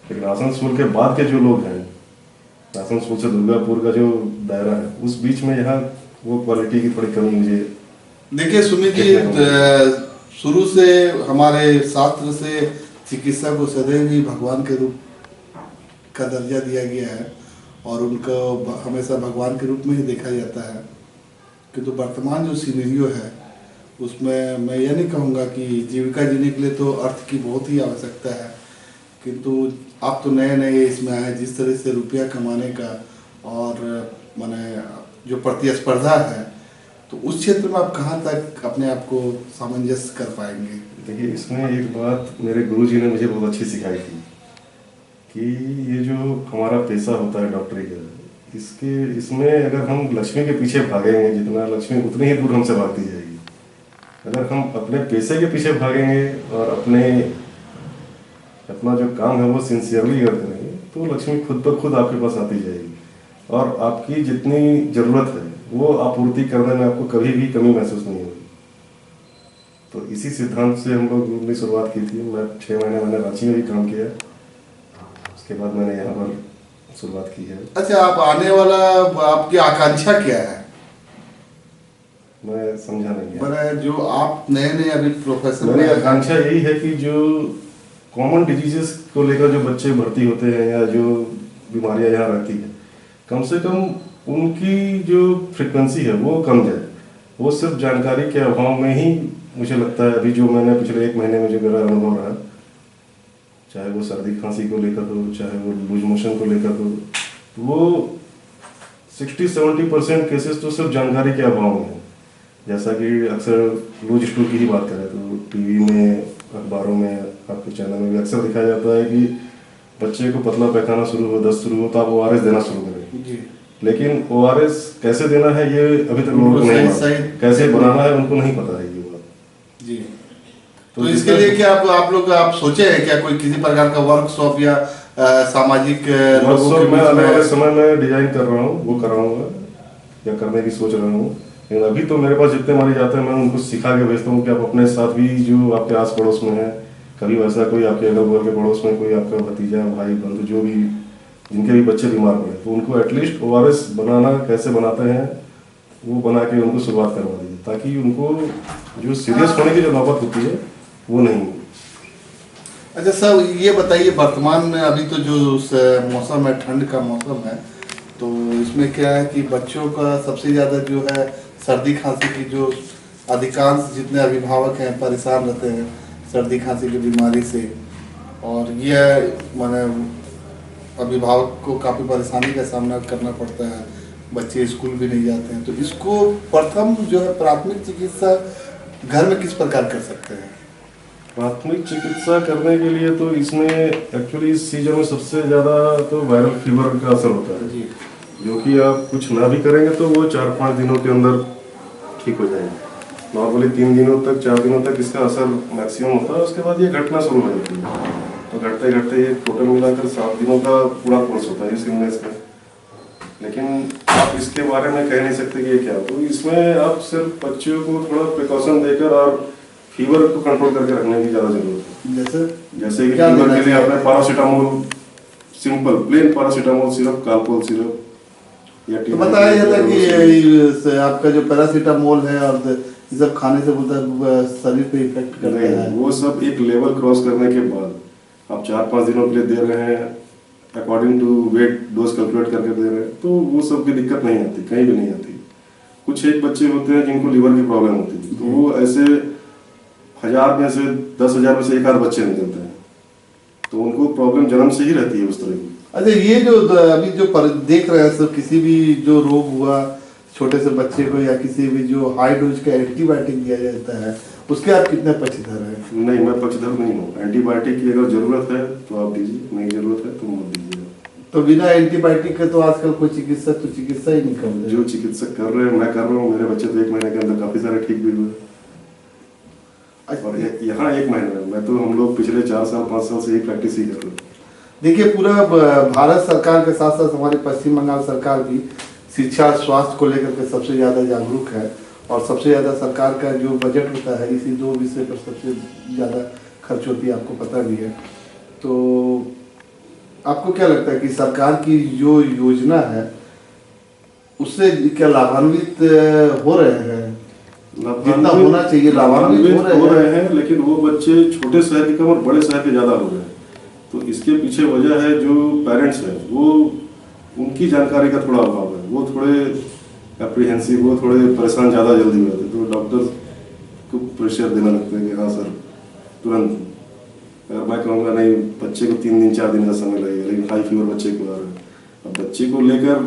लेकिन आसनसोल के बाद के जो लोग हैं, आसनसोल से दुर्गापुर का जो दायरा है, उस बीच में यहाँ वो क्वालिटी की थोड़ी कमी मुझे। देखिए सुमित जी, शुरू से हमारे शास्त्र से चिकित्सा को सदैव ही भगवान के रूप का दर्जा दिया गया है और उनको हमेशा भगवान के रूप में ही देखा जाता है। किंतु वर्तमान जो सिनेरियो है उसमें मैं ये नहीं कहूँगा कि जीविका जीने के लिए तो अर्थ की बहुत ही आवश्यकता है, किंतु आप तो नए नए इसमें आए, जिस तरह से रुपया कमाने का और माने जो प्रतिस्पर्धा है, तो उस क्षेत्र में आप कहाँ तक अपने आप को सामंजस्य कर पाएंगे? देखिए, इसमें एक बात मेरे गुरुजी ने मुझे बहुत अच्छी सिखाई थी कि ये जो हमारा पेशा होता है डॉक्टरी का, इसमें अगर हम लक्ष्मी के पीछे भागेंगे जितना, लक्ष्मी उतनी ही दूर हमसे भागती जाएगी। अगर हम अपने पैसे के पीछे भागेंगे और अपना जो काम है वो सिंसियरली अगर करेंगे तो लक्ष्मी खुद ब खुद आपके पास आती जाएगी और आपकी जितनी ज़रूरत है वो आपूर्ति करने में आपको कभी भी कमी महसूस नहीं होगी। तो इसी सिद्धांत से हम लोग ग्रुप ने शुरुआत की थी। मैं 6 महीने मैंने रांची में भी काम किया, उसके बाद मैंने यहाँ पर शुरुआत की है। अच्छा, आप आने वाला आपकी आकांक्षा क्या है? मैं समझा नहीं है। जो आप नए नए अभी प्रोफेशन में, मेरी आकांक्षा यही है कि जो कॉमन डिजीजेस को लेकर जो बच्चे भर्ती होते हैं या जो बीमारियां यहाँ रहती है, कम से कम उनकी जो फ्रिक्वेंसी है वो कम जाए। वो सिर्फ जानकारी के अभाव में ही मुझे लगता है, अभी जो मैंने पिछले 1 महीने में जो मेरा अनुभव रहा, चाहे वो सर्दी खांसी को लेकर हो, चाहे वो लूज मोशन को लेकर हो, वो 60-70% केसेस तो सिर्फ जानकारी के अभाव में है। जैसा कि अक्सर लूज स्टूल की ही बात करें तो टीवी में, अखबारों में, आपके चैनल में भी अक्सर दिखाया जाता है कि बच्चे को पतला पैखाना शुरू हो, दस्त शुरू हो तो आप ORS देना शुरू करें। लेकिन ORS कैसे देना है ये अभी तक लोगों को नहीं पता, कैसे बनाना है उनको नहीं पता है ये बात जी। तो इसके लिए क्या आप सोचे हैं क्या कोई किसी प्रकार का वर्कशॉप या सामाजिक वर्कशॉप मैं आने वाले समय में डिजाइन कर रहा हूँ, वो कराऊंगा या करने की सोच रहा हूँ। लेकिन अभी तो मेरे पास जितने मरीज आते हैं मैं उनको सिखा के भेजता हूँ कि आप अपने साथ भी जो आपके आस पड़ोस में है, कभी वैसा कोई आपके अगल बगल के पड़ोस में कोई आपका भतीजा, भाई, बंधु, जो भी जिनके भी बच्चे बीमार पड़े, तो उनको एटलीस्ट ORS बनाना कैसे बनाते हैं वो बना के उनको शुरुआत करवा दीजिए, ताकि उनको जो सीरियस होने की जो नौबत होती है वो नहीं हो। अच्छा सर, ये बताइए, वर्तमान में अभी तो जो मौसम है, ठंड का मौसम है, तो इसमें क्या है कि बच्चों का सबसे ज़्यादा जो है सर्दी खांसी की, जो अधिकांश जितने अभिभावक हैं परेशान रहते हैं सर्दी खांसी की बीमारी से, और यह माने अभिभावक को काफ़ी परेशानी का सामना करना पड़ता है, बच्चे स्कूल भी नहीं जाते हैं। तो इसको प्रथम जो है प्राथमिक चिकित्सा घर में किस प्रकार कर सकते हैं? प्राथमिक चिकित्सा करने के लिए तो इसमें एक्चुअली इस सीजन में सबसे ज़्यादा तो वायरल फीवर का असर होता है जी, जो कि आप कुछ ना भी करेंगे तो वो 4-5 दिनों के अंदर ठीक हो जाएंगे। नॉर्मली 3 दिनों तक 4 दिनों तक इसका असर मैक्सिमम होता है, उसके बाद ये घटना शुरू हो जाती है। तो घटते घटते ये टोटल मिलाकर 7 दिनों का पूरा कोर्स होता है इस इलनेस का। लेकिन आप इसके बारे में कह नहीं सकते कि ये क्या, तो इसमें आप सिर्फ बच्चों को थोड़ा प्रिकॉशन देकर और फीवर को कंट्रोल करके रखने की ज़्यादा जरूरत है। जैसे कि फीवर के लिए आपने paracetamol, simple plain paracetamol syrup, Calpol syrup, तो बताया जाता है कि आपका जो पैरासीटामोल है और ये सब खाने से बोलता शरीर पे इफेक्ट करता है। वो सब एक लेवल क्रॉस करने के बाद आप 4-5 दिनों के लिए दे रहे हैं, according to weight dose calculate करके दे रहे हैं, तो वो सब की दिक्कत नहीं आती, कहीं भी नहीं आती। कुछ एक बच्चे होते हैं जिनको लीवर की प्रॉब्लम होती है, तो वो ऐसे 1000 में से 10,000 में से एक आध बच्चे निकलते हैं, तो उनको प्रॉब्लम जन्म से ही रहती है उस तरह की। अच्छा, ये जो अभी जो देख रहे हैं सब, किसी भी जो रोग हुआ छोटे से बच्चे को या किसी भी जो हाई डोज का एंटीबायोटिक दिया जाता है, उसके आप कितने पक्षधर हैं? नहीं, मैं पक्षधर नहीं हूँ। एंटीबायोटिक की अगर जरूरत है तो आप दीजिए, नहीं जरूरत है तो मत दीजिए। तो बिना एंटीबायोटिक के तो आजकल कोई चिकित्सक तो चिकित्सा ही नहीं कर रहे। जो चिकित्सक कर रहे हैं, मैं कर रहा हूँ, मेरे बच्चे तो 1 महीने के अंदर काफी सारे ठीक भी हुए। और यहाँ 1 महीना, मैं तो हम लोग पिछले 4 साल 5 साल से यही प्रैक्टिस ही कर रहे हैं। देखिए, पूरा भारत सरकार के साथ साथ हमारे पश्चिम बंगाल सरकार भी शिक्षा स्वास्थ्य को लेकर के सबसे ज़्यादा जागरूक है, और सबसे ज़्यादा सरकार का जो बजट होता है इसी 2 विषय पर सबसे ज़्यादा खर्च होती है, आपको पता भी है। तो आपको क्या लगता है कि सरकार की जो योजना है उससे क्या लाभान्वित हो रहे हैं? जितना होना चाहिए लाभान्वित हो रहे हैं, लेकिन वो बच्चे छोटे शहर के कम और बड़े शहर के ज़्यादा हो रहे हैं। तो इसके पीछे वजह है जो पेरेंट्स हैं, वो उनकी जानकारी का थोड़ा अभाव है, वो थोड़े एप्रीहेंसिव, वो थोड़े परेशान ज़्यादा जल्दी हो जाते हैं, तो डॉक्टर को प्रेशर देना लगता है कि हाँ सर तुरंत। अगर मैं कहूँगा नहीं, बच्चे को 3 दिन 4 दिन का समय लगेगा, लेकिन हाई फीवर बच्चे को आ रहा है, अब बच्चे को लेकर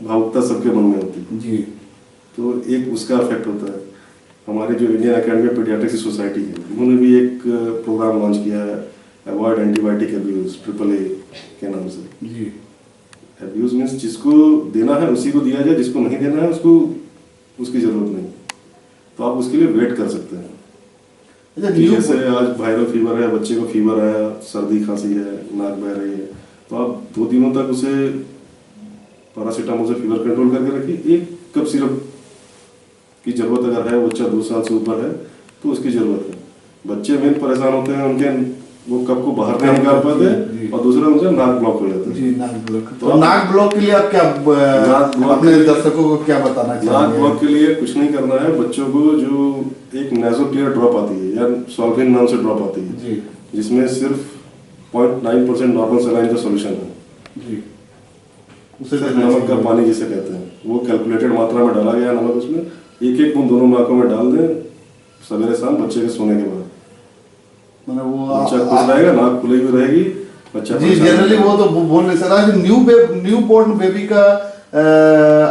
भावुकता सबके मन में होती है जी, तो एक उसका इफेक्ट होता है। हमारे जो Indian academy of paediatrics society है, उन्होंने भी एक प्रोग्राम लॉन्च किया है, अवॉइड एंटीबायोटिक अब्यूज, AAA के नाम से जी। अब्यूज मीन्स जिसको देना है उसी को दिया जाए, जिसको नहीं देना है उसको उसकी जरूरत नहीं, तो आप उसके लिए वेट कर सकते हैं। जैसे आज वायरल फीवर है, बच्चे को फीवर आया, सर्दी खांसी है, नाक बह रही है, तो आप 2 दिनों तक उसे पैरासीटामोल से फीवर कंट्रोल करके रखिए। 1 कप सिरप की जरूरत अगर है, बच्चा 2 साल से ऊपर है तो उसकी जरूरत है। बच्चे मेन परेशान होते हैं, उनके वो कप को बाहर नहीं निकाल पाते, और दूसरा उनका नाक ब्लॉक हो जाता है। जी, नाक ब्लॉक। तो नाक ब्लॉक के लिए आप क्या अपने दर्शकों को क्या बताना चाहेंगे? नाक ब्लॉक के लिए कुछ नहीं करना है, बच्चों को जो एक नेज़ोक्लियर ड्रॉप आती है या सॉल्विन नाम से ड्रॉप आती है जी, जिसमें सिर्फ 0.9% नॉर्मल सलाइन का सोल्यूशन है जी, उसे नमक का पानी जिसे कहते हैं, वो कैलकुलेटेड मात्रा में डाला गया नमक, उसमें 1-1 बूंद दोनों नाकों में डाल दें सवेरे शाम बच्चे के सोने के बाद। वो बच्चा खुश रहेगा, नाक खुली हुई रहेगी, बच्चा जी। जनरली वो तो बोल नहीं सकता। न्यू बोर्न बेबी का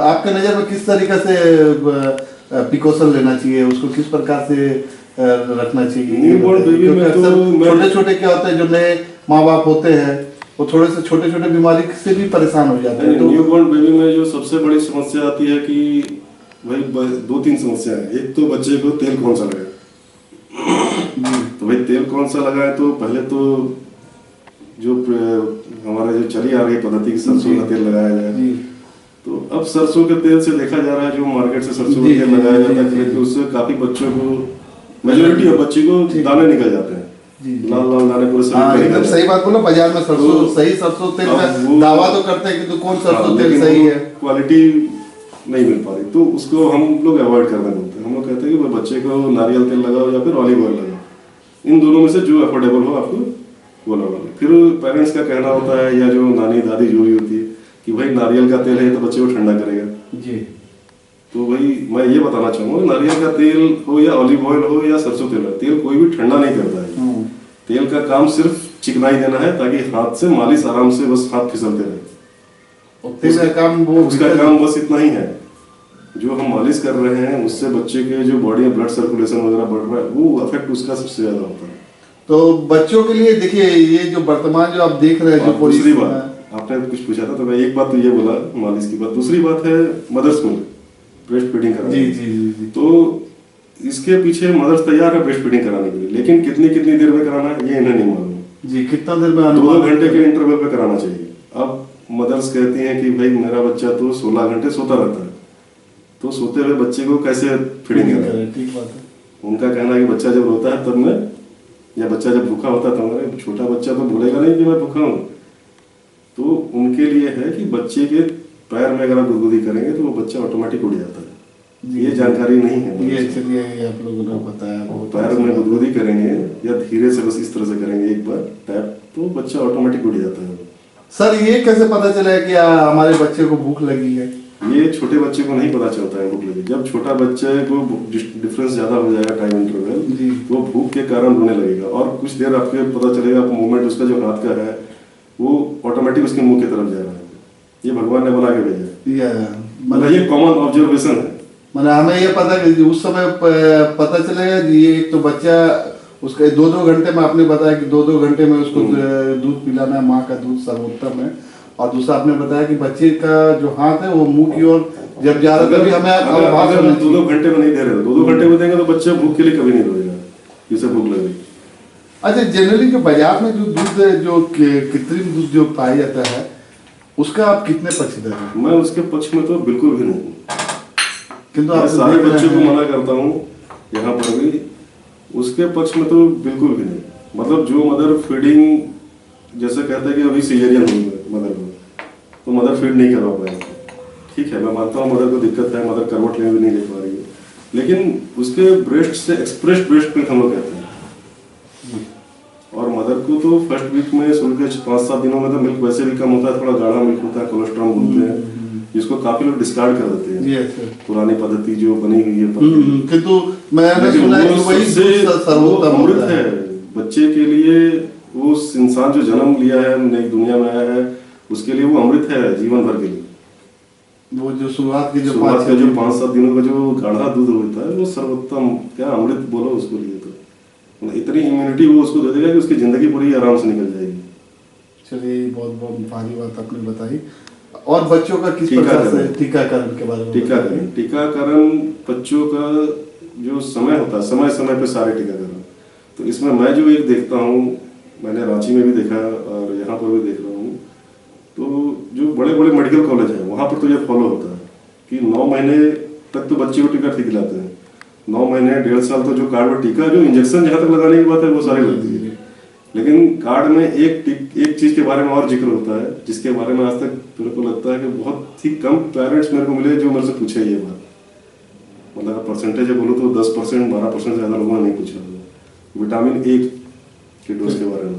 आपके नजर में किस तरीके से प्रिकॉशन लेना चाहिए, उसको किस प्रकार से रखना चाहिए? न्यू बोर्न बेबी में तो छोटे-छोटे क्या होते हैं, जो नए माँ बाप होते हैं वो थोड़े से छोटे-छोटे बीमारी से भी परेशान हो जाते हैं। न्यू बोर्न बेबी में जो सबसे बड़ी समस्या आती है कि भाई 2-3 समस्या है। एक तो बच्चे को तेल कौन सा लगे, तो भाई तेल कौन सा लगाए, तो पहले तो जो हमारा जो चली आ रही पद्धति की सरसों का तेल लगाया जाए, तो अब सरसों के तेल से देखा जा रहा है जो मार्केट से सरसों का तेल लगाया जाता है, क्योंकि उससे काफी बच्चों को, मेजोरिटी ऑफ बच्चे को दाने निकल जाते हैं, लाल दाने पूरे शरीर। एकदम सही बात बोला। बाजार में सरसों सही सरसों तेल का दावा तो करते हैं कि तो कौन सरसों तेल सही है, क्वालिटी नहीं मिल पा रही, तो उसको हम लोग अवॉइड करना बोलते हैं। हम लोग कहते हैं कि बच्चे को नारियल तेल लगाओ या फिर ऑलिव ऑयल लगाओ, इन दोनों में से जो अफोर्डेबल हो आपको वो लगाओ। फिर पेरेंट्स का कहना होता है या जो नानी दादी जो भी होती है कि भाई नारियल का तेल है तो बच्चे को ठंडा करेगा जी, तो भाई मैं ये बताना चाहूँगा, नारियल का तेल हो या ऑलिव ऑयल हो या सरसों तेल हो, तेल कोई भी ठंडा नहीं करता है। तेल का काम सिर्फ चिकनाई देना है, ताकि हाथ से मालिश आराम से बस हाथ फिसलते रहे। उसका काम बस इतना ही है। जो हम मालिश कर रहे हैं उससे बच्चे के जो बॉडी में ब्लड सर्कुलेशन वगैरह बढ़ रहा है, वो अफेक्ट उसका सबसे ज्यादा होता है। तो बच्चों के लिए देखिए, ये जो वर्तमान जो आप देख रहे हैं, जो दूसरी बात आपने कुछ पूछा था, तो मैं एक बात तो ये बोला मालिश की बात, दूसरी बात है मदर्स मिल्क, ब्रेस्ट फीडिंग कराना। जी जी जी। तो इसके पीछे मदर्स तैयार है ब्रेस्ट फीडिंग कराने के लिए, लेकिन कितनी कितनी देर में कराना है ये इन्हें नहीं मालूम जी। कितना देर में? 2 घंटे के इंटरवल पे कराना चाहिए। अब मदर्स कहती हैं कि भाई मेरा बच्चा तो 16 घंटे सोता रहता है, तो सोते हुए बच्चे को कैसे फीडिंग करें? ठीक बात है। उनका कहना है कि बच्चा जब रोता है तब मैं, या बच्चा जब भूखा होता है तब मैं, छोटा बच्चा तो बोलेगा नहीं कि मैं भूखा हूँ। तो उनके लिए है कि बच्चे के पैर में अगर आप गुदगुदी करेंगे तो वो बच्चा ऑटोमेटिक उड़ जाता है। ये जानकारी नहीं है। ये चलिए आप लोगों ने बताया। पैर में गुदगुदी करेंगे या धीरे से बस इस तरह से करेंगे एक बार टैप, तो बच्चा ऑटोमेटिक उड़ जाता है। सर ये कैसे पता चला कि हमारे बच्चे को भूख लगी है? ये छोटे बच्चे को नहीं पता चलता है भूख लगी। जब छोटा बच्चे को डिफरेंस ज्यादा हो जाएगा टाइम इंटरवल, वो भूख के कारण रोने लगेगा और कुछ देर आपके पता चलेगा मूवमेंट उसका जो हाथ का है वो ऑटोमेटिक उसके मुंह की तरफ जा रहा है। ये भगवान ने बना के भेजा, मतलब ये कॉमन ऑब्जर्वेशन है। मतलब हमें ये पता कि उस समय पता चलेगा ये एक तो बच्चा उसका 2-2 घंटे में आपने बताया कि 2-2 घंटे में उसको दूध पिलाना है, माँ का दूध सर्वोत्तम है। और दूसरा आपने बताया कि बच्चे का जो हाथ है वो मुंह की ओर जब जा रहा है, हमें अगर 2-2 घंटे में नहीं दे रहे, 2-2 घंटे में देंगे तो बच्चा भूख के लिए कभी नहीं रोएगा, जिसे भूख लगेगी। अच्छा, जनरली जो बाजार में जो दूध जो कृत्रिम दूध जो पाया जाता है उसका आप कितने पक्षधर हैं? मैं उसके पक्ष में तो बिल्कुल भी नहीं, किंतु मैं सारे बच्चों को मना करता हूँ यहाँ पर भी, उसके पक्ष में तो बिल्कुल भी नहीं। मतलब जो मदर फीडिंग जैसे कहते हैं कि अभी सीजरियन हुई मदर को, तो मदर फीड नहीं करवा पाएगी, ठीक है मैं मानता हूँ मदर को दिक्कत है, मदर करवट लेने भी नहीं ले पा रही है, लेकिन उसके ब्रेस्ट से एक्सप्रेस ब्रेस्ट मिल्क हम लोग कहते हैं। और मदर को तो फर्स्ट वीक में शुरू के 5-7 दिनों में तो मिल्क वैसे भी कम होता है, थोड़ा गाढ़ा मिल्क होता है, कोलेस्ट्रॉल बोलते हैं, जिसको काफी लोग डिस्कार्ड कर देते हैं, पुरानी पद्धति जो बनी हुई है। किंतु मैंने सुना है कि वही सर्वोत्तम अमृत है बच्चे के लिए। वो इंसान जो जन्म लिया है, नई दुनिया में आया है, उसके लिए वो अमृत है जीवन भर के लिए। वो जो शुरुआत के जो 5-7 दिनों का जो गाढ़ा दूध होता है वो सर्वोत्तम, क्या अमृत बोलो उसको लिए, तो इतनी इम्यूनिटी वो उसको दे देगा कि उसकी जिंदगी पूरी आराम से निकल जाएगी। चलिए बहुत बहुत भारी बात आपने बताई। और बच्चों का किस प्रकार से टीकाकरण के बारे में? टीकाकरण बच्चों का जो समय होता है, समय समय पे सारे टीकाकरण, तो इसमें मैं जो एक देखता हूँ, मैंने रांची में भी देखा और यहाँ पर भी देख रहा हूँ, तो जो बड़े बड़े मेडिकल कॉलेज हैं वहाँ पर तो ये फॉलो होता है कि 9 महीने तक तो बच्चे को टीका ठीक दिलाते हैं। 9 महीने 1.5 साल तो जो कार्ड में टीका, जो इंजेक्शन जहाँ तक लगाने की बात है वो सारी लगती है, लेकिन कार्ड में एक चीज के बारे में और जिक्र होता है जिसके बारे में आज तक मेरे को लगता है कि बहुत ही कम पेरेंट्स मेरे को मिले जो मेरे से पूछे ये बात। मतलब अगर परसेंटेज बोलो तो 10%, 12% से ज्यादा लोगों ने नहीं पूछा। विटामिन ए के डोज के बारे में,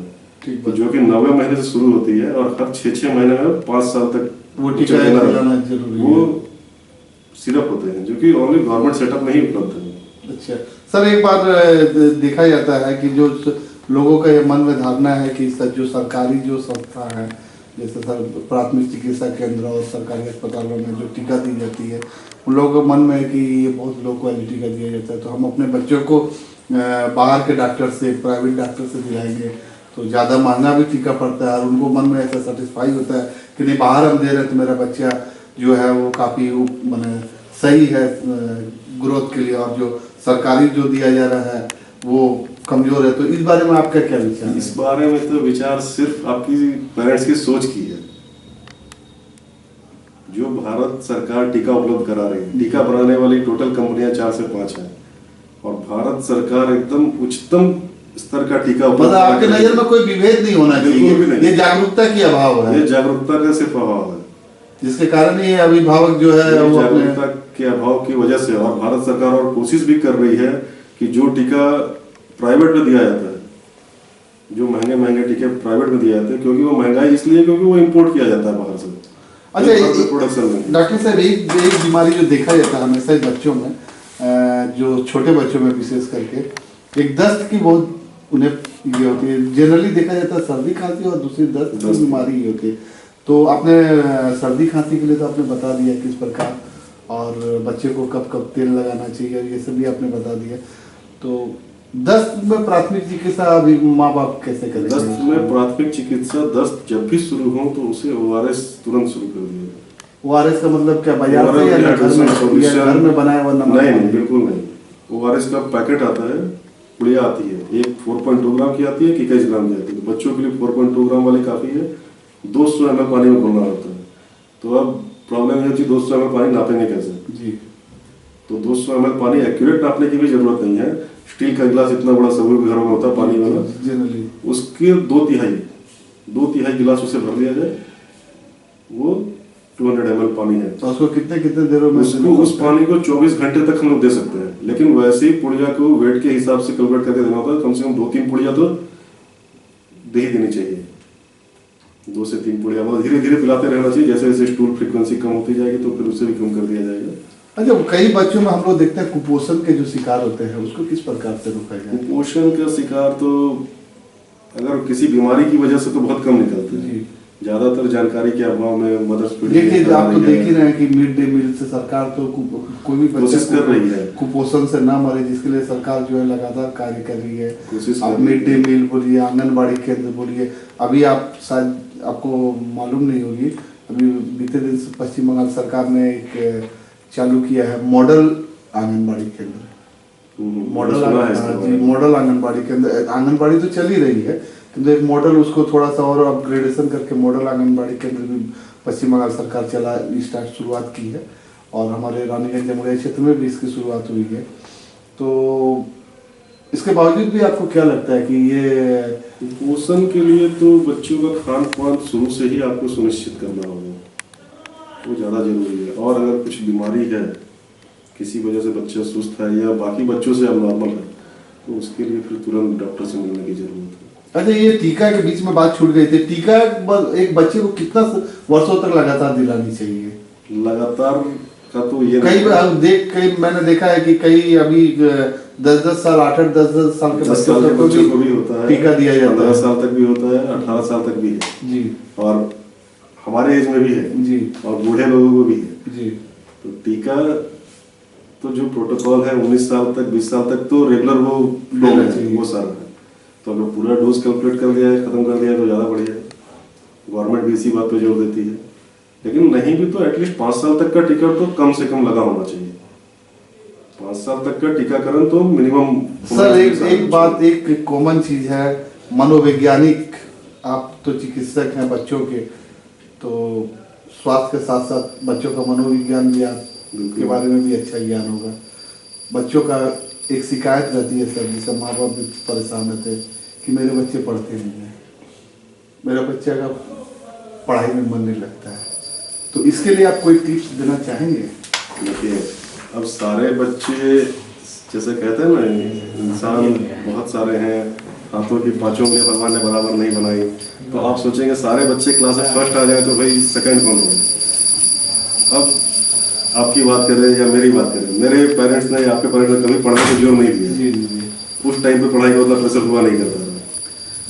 जो कि 90 महीने से शुरू होती है और हर 6-6 महीने में 5 साल तक वो टीका लगाना जरूरी है। वो सिरप होते हैं जो कि ओनली गवर्नमेंट सेटअप में ही उपलब्ध है। अच्छा सर, एक बार देखा जाता है कि जो लोगों का ये मन में धारणा है कि जो सरकारी जो संस्था है, जैसे सर प्राथमिक चिकित्सा केंद्र और सरकारी अस्पतालों में जो टीका दी जाती है, उन लोगों के मन में है कि ये बहुत लो क्वालिटी का दिया जाता है, तो हम अपने बच्चों को बाहर के डॉक्टर से, प्राइवेट डॉक्टर से दिलाएंगे तो ज़्यादा महंगा भी टीका पड़ता है, और उनको मन में ऐसा सेटिस्फाई होता है कि नहीं बाहर हम दे रहे हैं तो मेरा बच्चा जो है वो काफ़ी माने सही है ग्रोथ के लिए, और जो सरकारी जो दिया जा रहा है वो कमजोर है। तो इस बारे में आपका क्या विचार है? इस बारे में तो विचार सिर्फ आपकी पेरेंट्स की सोच की है। जो भारत सरकार टीका उपलब्ध करा रही है, टीका बनाने वाली टोटल कंपनियां 4 से 5 हैं, और भारत सरकार एकदम उच्चतम स्तर का टीका मतलब आपके नजर में कोई विभेद नहीं होना चाहिए, ये जागरूकता की अभाव है, ये जागरूकता का सिर्फ अभाव है, जिसके कारण ये अभिभावक जो है जागरूकता के अभाव की वजह से। और भारत सरकार और कोशिश भी कर रही है कि जो टीका प्राइवेट में दिया जाता है, जो महंगे महंगे टीके प्राइवेट में दिए जाते हैं, क्योंकि वो महंगाई इसलिए क्योंकि वो इंपोर्ट किया जाता है बाहर से। अच्छा प्रोडक्शन में डॉक्टर साहब एक बीमारी जो देखा जाता है हमेशा बच्चों में, जो छोटे बच्चों में विशेष करके, एक दस्त की बहुत उन्हें ये होती है, जनरली देखा जाता है सर्दी खांसी, और दूसरी दस्त की बीमारी ही होती है। तो आपने सर्दी खांसी के लिए तो आपने बता दिया किस प्रकार, और बच्चे को कब कब तेल लगाना चाहिए, ये सब भी आपने बता दिया। तो दस्त में प्राथमिक चिकित्सा अभी माँ बाप कैसे करें? दस्त में प्राथमिक चिकित्सा, दस्त जब भी शुरू हो तो उसे ORS तुरंत शुरू कर दिया। ORS का मतलब क्या, बाजार से या घर में बनाया हुआ नमक? नहीं, बिल्कुल नहीं। ORS का पैकेट आता है, पुड़िया आती है, एक 4.2 ग्राम की आती है, 21 ग्राम की आती है। तो बच्चों के लिए 4.2 ग्राम वाली काफ़ी है, 200 ml पानी में घोलना होता है। तो अब प्रॉब्लम है कि 200 ml पानी नापेंगे कैसे जी। तो 200 ml पानी एक्यूरेट नापने की भी जरूरत नहीं है। स्टील का गिलास इतना बड़ा सभी घरों में होता है पानी वाला, जनरली उसके 2/3 गिलास उसे भर दिया जाए, वो 200 ml पानी है। तो उसको कितने देर में उसको उस पानी को 24 घंटे तक हम लोग दे सकते हैं। लेकिन वैसे ही पुड़िया को वेट के हिसाब से कैलकुलेट करके देना होता है। कम से कम 2-3 पुड़िया तो दे ही देनी चाहिए, 2 से 3 पुड़िया। मतलब धीरे धीरे पिलाते रहना चाहिए। जैसे जैसे स्टूल फ्रीक्वेंसी कम होती जाएगी तो फिर उसे भी कम कर दिया जाएगा। अच्छा, कई बच्चों में हम लोग देखते हैं कुपोषण के जो शिकार होते हैं, उसको किस प्रकार से रोका जाए? कुपोषण का शिकार तो अगर किसी बीमारी की वजह से तो बहुत कम निकलते हैं, ज्यादातर जानकारी के अभाव में मदर्स देखिए आप तो देख ही रहे हैं कि मिड डे मील से सरकार तो कोई भी कोशिश कर रही है कुपोषण से ना मरे, जिसके लिए सरकार जो है लगातार कार्य कर रही है। आप मिड डे मील बोलिए, आंगनबाड़ी केंद्र बोलिए। अभी आप शायद आपको मालूम नहीं होगी, अभी बीते दिन पश्चिम बंगाल सरकार ने एक चालू किया है मॉडल आंगनबाड़ी केंद्र। मॉडल आंगनबाड़ी केंद्र, आंगनबाड़ी तो चल ही रही है किंतु एक मॉडल, उसको थोड़ा सा और अपग्रेडेशन करके मॉडल आंगनबाड़ी केंद्र भी पश्चिम बंगाल सरकार शुरुआत की है। और हमारे रानीगंज जमुरिया क्षेत्र में भी इसकी शुरुआत हुई है। तो इसके बावजूद भी आपको क्या लगता है कि ये पोषण के लिए तो बच्चों का खान पान शुरू से ही आपको सुनिश्चित करना होगा, वो ज़्यादा जरूरी है। और अगर कुछ बीमारी है, किसी वजह से बच्चा सुस्त है या बाकी बच्चों से अबनॉर्मल है, तो उसके लिए फिर तुरंत डॉक्टर से मिलने की जरूरत है। अच्छा, ये टीका के बीच में बात छूट गई थी। टीका एक बच्चे को कितना वर्षों तक लगातार दिलानी चाहिए? लगातार का तो ये कई मैंने देखा है कि कई अभी 10-10 साल 8-10 साल के बच्चों को भी होता है, टीका दिया जाता है। 15 साल तक भी होता है, 18 साल तक भी है जी, और हमारे एज में भी है जी, और बूढ़े लोगों को भी है जी। तो टीका तो जो प्रोटोकॉल है 19 साल तक 20 साल तक तो रेगुलर वो सारा है। तो अगर पूरा डोज कैलकुलेट कर दिया है, खत्म कर दिया है तो ज़्यादा बढ़िया है। गवर्नमेंट भी इसी बात पे जोर देती है। लेकिन नहीं भी तो एटलीस्ट 5 साल तक का टीका तो कम से कम लगा होना चाहिए। 5 साल तक का टीकाकरण तो मिनिमम। सर एक बात, एक कॉमन चीज है, मनोवैज्ञानिक, आप तो चिकित्सक हैं बच्चों के, तो स्वास्थ्य के साथ साथ बच्चों का मनोविज्ञान भी आपके बारे में भी अच्छा ज्ञान होगा। बच्चों का एक शिकायत रहती है सर, जिससे माँ बाप भी परेशान रहते हैं कि मेरे बच्चे पढ़ते नहीं हैं, मेरा बच्चा का पढ़ाई में मन नहीं लगता है। तो इसके लिए आप कोई टिप्स देना चाहेंगे? देखिए, अब सारे बच्चे जैसे कहते हैं ना, इंसान बहुत सारे हैं, हाथों की पांचों उंगलियां भगवान ने बराबर नहीं बनाई। तो आप सोचेंगे सारे बच्चे क्लास में फर्स्ट आ जाए तो भाई सेकंड कौन होगा? अब आपकी बात करें या मेरी बात करें, मेरे पेरेंट्स ने, आपके पेरेंट्स ने कभी पढ़ने को जोर नहीं दिया। उस टाइम पे पढ़ाई का उतना प्रेशर हुआ नहीं करता था।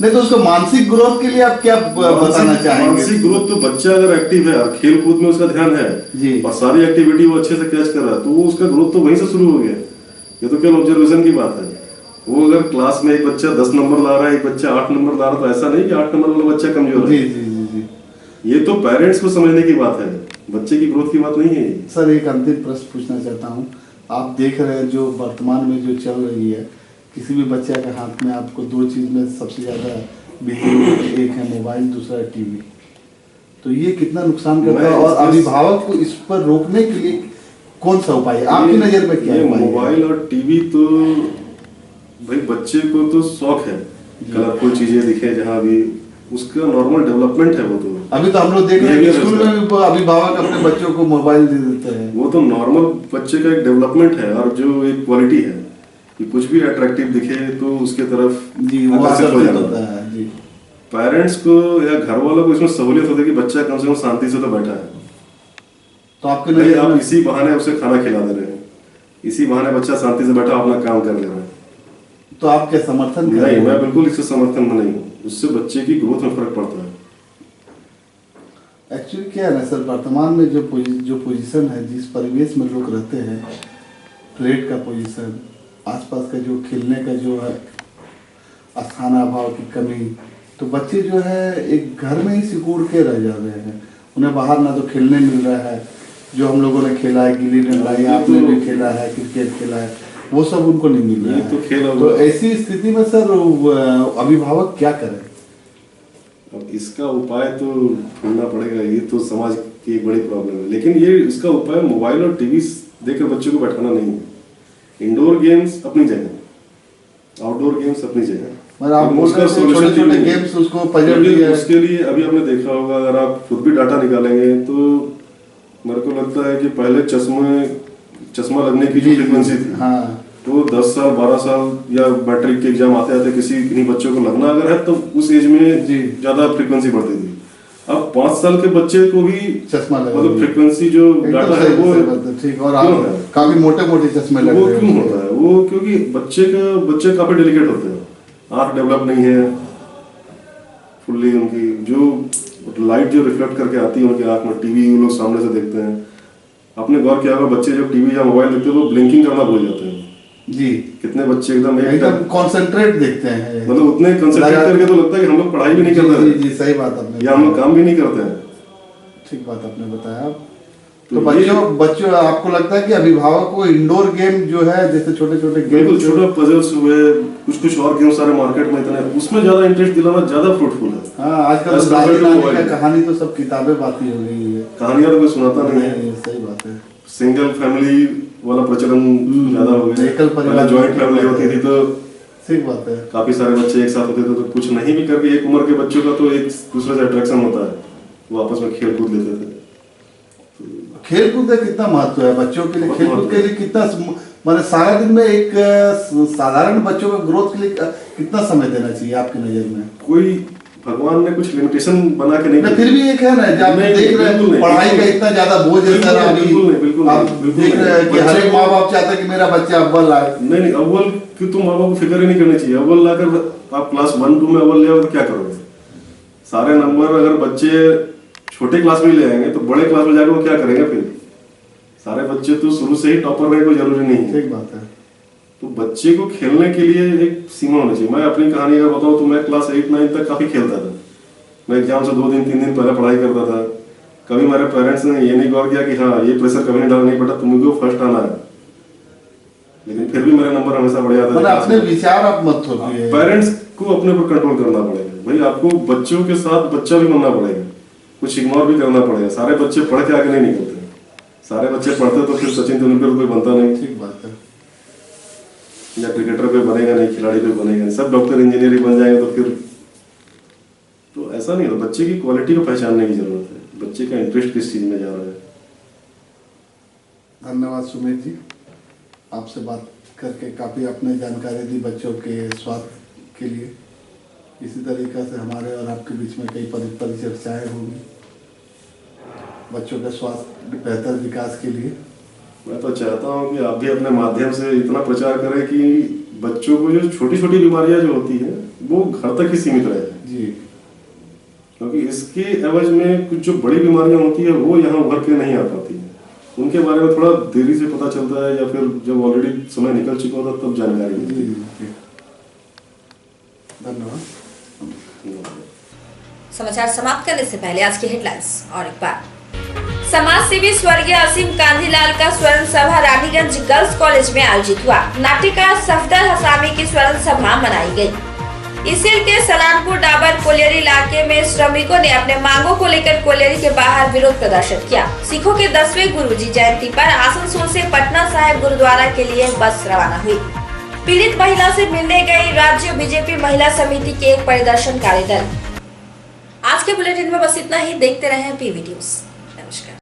नहीं तो उसको मानसिक ग्रोथ के लिए आप क्या बताना चाहेंगे? मानसिक ग्रोथ तो बच्चा अगर एक्टिव है और खेल कूद में उसका ध्यान है और सारी एक्टिविटी वो अच्छे से कैच कर रहा है, तो वो उसका ग्रोथ तो वहीं से शुरू हो गया। ये तो केवल ऑब्जर्वेशन की बात है। वो अगर क्लास में एक बच्चा 10 नंबर ला रहा है, एक बच्चा 8 नंबर ला रहा है, तो ऐसा नहीं कि 8 नंबर वाला बच्चा कमजोर है। ये तो पेरेंट्स को समझने की बात है, बच्चे की ग्रोथ की बात नहीं है। सर एक अंतिम प्रश्न पूछना चाहता हूँ। आप देख रहे हैं जो वर्तमान में जो चल रही है, किसी भी बच्चे के हाथ में आपको 2 चीज में सबसे ज्यादा एक है मोबाइल, दूसरा है टीवी। तो ये कितना नुकसान करता है और अभिभावक को इस पर रोकने के लिए कौन सा उपाय है आपकी नजर में? क्या मोबाइल और टीवी तो भाई बच्चे को तो शौक है, कलरफुल चीजें दिखे जहाँ भी, उसका नॉर्मल डेवलपमेंट है। वो तो अभी तो हम लोग देख रहे हैं स्कूल में भी अभिभावक अपने बच्चों को मोबाइल दे देते हैं। वो तो नॉर्मल बच्चे का एक डेवलपमेंट है और जो एक क्वालिटी है कि कुछ भी अट्रैक्टिव दिखे तो उसके तरफ आकर्षित हो जाता है। पेरेंट्स को या घर वालों को इसमें सहूलियत होती है कि बच्चा कम से कम शांति से तो बैठा है। तो आपके आप इसी बहाने उसे खाना खिला दे रहे हैं, इसी बहाने बच्चा शांति से बैठा अपना काम कर ले रहा है। तो आप क्या समर्थन? नहीं, मैं बिल्कुल इससे समर्थन में नहीं हूँ। उससे बच्चे की ग्रोथ में फर्क पड़ता है। एक्चुअली क्या है ना सर, वर्तमान में जो पोजीशन है, जिस परिवेश में लोग रहते हैं, फ्लैट का पोजीशन, आसपास का जो खेलने का जो है स्थान अभाव की कमी, तो बच्चे जो है एक घर में ही सिकुड़ के रह जा रहे हैं। उन्हें बाहर ना तो खेलने मिल रहा है, जो हम लोगों ने खेला है गिल्ली डंडा, आपने भी खेला है, क्रिकेट खेला है, वो सब उनको नहीं मिल रहा ये है। तो खेल होगा। तो ऐसी स्थिति में सर अभिभावक क्या करें? अब इसका उपाय तो ढूंढना पड़ेगा, ये तो समाज की एक बड़ी प्रॉब्लम है। लेकिन ये इसका उपाय मोबाइल और टीवी देकर बच्चों को बैठाना नहीं है। इंडोर गेम्स अपनी जगह, आउटडोर गेम्स अपनी जगह। आप उसका छोटे छोटे गेम्स उसको पजल दिया है। उसके लिए अभी आपने देखा होगा, अगर आप खुद भी डाटा निकालेंगे तो मेरे को लगता है कि पहले चश्मा लगने की जो फ्रीक्वेंसी थी, हाँ, तो 10 साल 12 साल या मैट्रिक के एग्जाम आते आते किन्हीं बच्चों को लगना अगर है तो उस एज में ज्यादा फ्रीक्वेंसी बढ़ती थी। अब 5 साल के बच्चे को भी चश्मा लगा, मतलब फ्रीक्वेंसी जो डाटा है वो ठीक, और काफी मोटे मोटे चश्मे लग वो रहे हैं। क्यों होता है? वो क्योंकि बच्चे काफी डेलिकेट होते हैं, आंख डेवलप नहीं है फुल्ली, उनकी जो लाइट जो रिफ्लेक्ट करके आती है उनकी आंख में, टीवी वो लोग सामने से देखते हैं। आपने गौर किया होगा बच्चे जब टीवी या मोबाइल देखते हैं वो ब्लिंकिंग करना भूल जाते हैं जी। कितने बच्चे एकदम कंसंट्रेट देखते हैं, मतलब उतने कंसंट्रेट करके तो लगता है कि हम लोग पढ़ाई भी नहीं करते हैं। जी, सही बात आपने, या हम लोग काम भी नहीं करते हैं। ठीक बात आपने बताया। तो बच्चों आपको लगता है कि अभिभावक को इंडोर गेम जो है जैसे छोटे छोटे गेम, छोटे पजल्स हुए, कुछ और गेम सारे मार्केट में इतने, उसमें ज्यादा इंटरेस्ट दिलाना ज्यादा फ्रूटफुल है। हाँ, आजकल तो दादी नानी का कहानी तो सब किताबें बाती हो गई है, कहानियां तो कोई सुनाता नहीं है। सही बात है। सिंगल फैमिली वाला प्रचलन ज्यादा हो गया, एकल परिवार, जॉइंट फैमिली होती थी तो सही बात है, काफी सारे बच्चे एक साथ होते थे, तो कुछ नहीं भी करके एक उम्र के बच्चों का तो एक दूसरे से अट्रैक्शन होता है, वो आपस में खेल कूद लेते थे। खेलकूद का कितना महत्व है बच्चों के लिए? खेलकूद के लिए कितना माने सारा दिन में एक साधारण बच्चों के ग्रोथ के लिए कितना समय देना चाहिए आपकी नजर में? कोई भगवान ने कुछ लिमिटेशन बना के नहीं, फिर भी एक है ना, जब आप देख रहे हैं पढ़ाई का इतना ज्यादा बोझ है सर, आप देख रहे हैं कि हर एक माँ बाप चाहता है कि मेरा बच्चा अव्वल आए। नहीं, अव्वल की तो माँ बाप को फिक्र ही नहीं करनी चाहिए। अव्वल लाकर आप क्लास 1-2 में अव्वल ले आओ तो क्या करोगे? सारे नंबर अगर बच्चे छोटे क्लास में ले आएंगे तो बड़े क्लास में जाकर वो क्या करेंगे? फिर सारे बच्चे तो शुरू से ही टॉपर रहे कोई जरूरी नहीं है। ठीक बात है। तो बच्चे को खेलने के लिए एक सीमा होनी चाहिए। मैं अपनी कहानी अगर बताऊं तो मैं क्लास 8-9 तक काफी खेलता था। मैं एग्जाम से 2 दिन 3 दिन पहले पढ़ाई करता था। कभी मेरे पेरेंट्स ने ये नहीं गौर किया कि हाँ ये प्रेशर कभी नहीं डालना, नहीं पड़ा तुमको फर्स्ट आना है, लेकिन फिर भी मेरे नंबर हमेशा बढ़ जाते थे। अपने विचार आप मत थोपिए, पेरेंट्स को अपने पर कंट्रोल करना पड़ेगा भाई। आपको बच्चों के साथ बच्चा भी बनना पड़ेगा, कुछ इग्नोर भी करना पड़ेगा। सारे बच्चे पढ़ के आगे नहीं निकलते, सारे बच्चे पढ़ते तो फिर सचिन तेंदुलकर कोई बनता नहीं। ठीक बात है। या क्रिकेटर कोई बनेगा नहीं, खिलाड़ी कोई बनेगा नहीं, सब डॉक्टर इंजीनियर बन जाएंगे तो फिर तो ऐसा नहीं होता। बच्चे की क्वालिटी को पहचानने की जरूरत है, बच्चे का इंटरेस्ट किस चीज में जा रहा है। धन्यवाद सुमित जी, आपसे बात करके काफी आपने जानकारी दी बच्चों के स्वास्थ्य के लिए। इसी तरीके से हमारे और आपके बीच में कई परिचर्चाएं होंगी बच्चों के स्वास्थ्य बेहतर विकास के लिए। मैं तो चाहता हूं कि आप भी अपने माध्यम से इतना प्रचार करें कि बच्चों को जो छोटी छोटी बीमारियां जो होती है वो घर तक ही सीमित रहे जी, क्योंकि इसके एवज में कुछ जो बड़ी बीमारियां होती है वो यहाँ उभर के नहीं आ पाती है। उनके बारे में थोड़ा देरी से पता चलता है या फिर जब ऑलरेडी समय निकल चुका होता तब जानकारी मिलती है। धन्यवाद। समाचार समाप्त करने से पहले आज की हेडलाइंस और एक बार। समाज सेवी स्वर्गीय असीम कांजीलाल का स्वर्ण सभा रानीगंज गर्ल्स कॉलेज में आयोजित हुआ। नाट्यकार सफदर हसामी की स्वर्ण सभा मनाई गई। इसिल के सलानपुर डाबर कोलियरी इलाके में श्रमिकों ने अपने मांगों को लेकर कोलियरी के बाहर विरोध प्रदर्शन किया। सिखों के 10वें गुरुजी जयंती पर आसनसोल से पटना साहिब गुरुद्वारा के लिए बस रवाना हुई। पीड़ित महिला से मिलने गई राज्य बीजेपी महिला समिति के एक परिदर्शनकारी दल। आज के बुलेटिन में बस इतना ही। देखते रहें पीवी न्यूज। नमस्कार।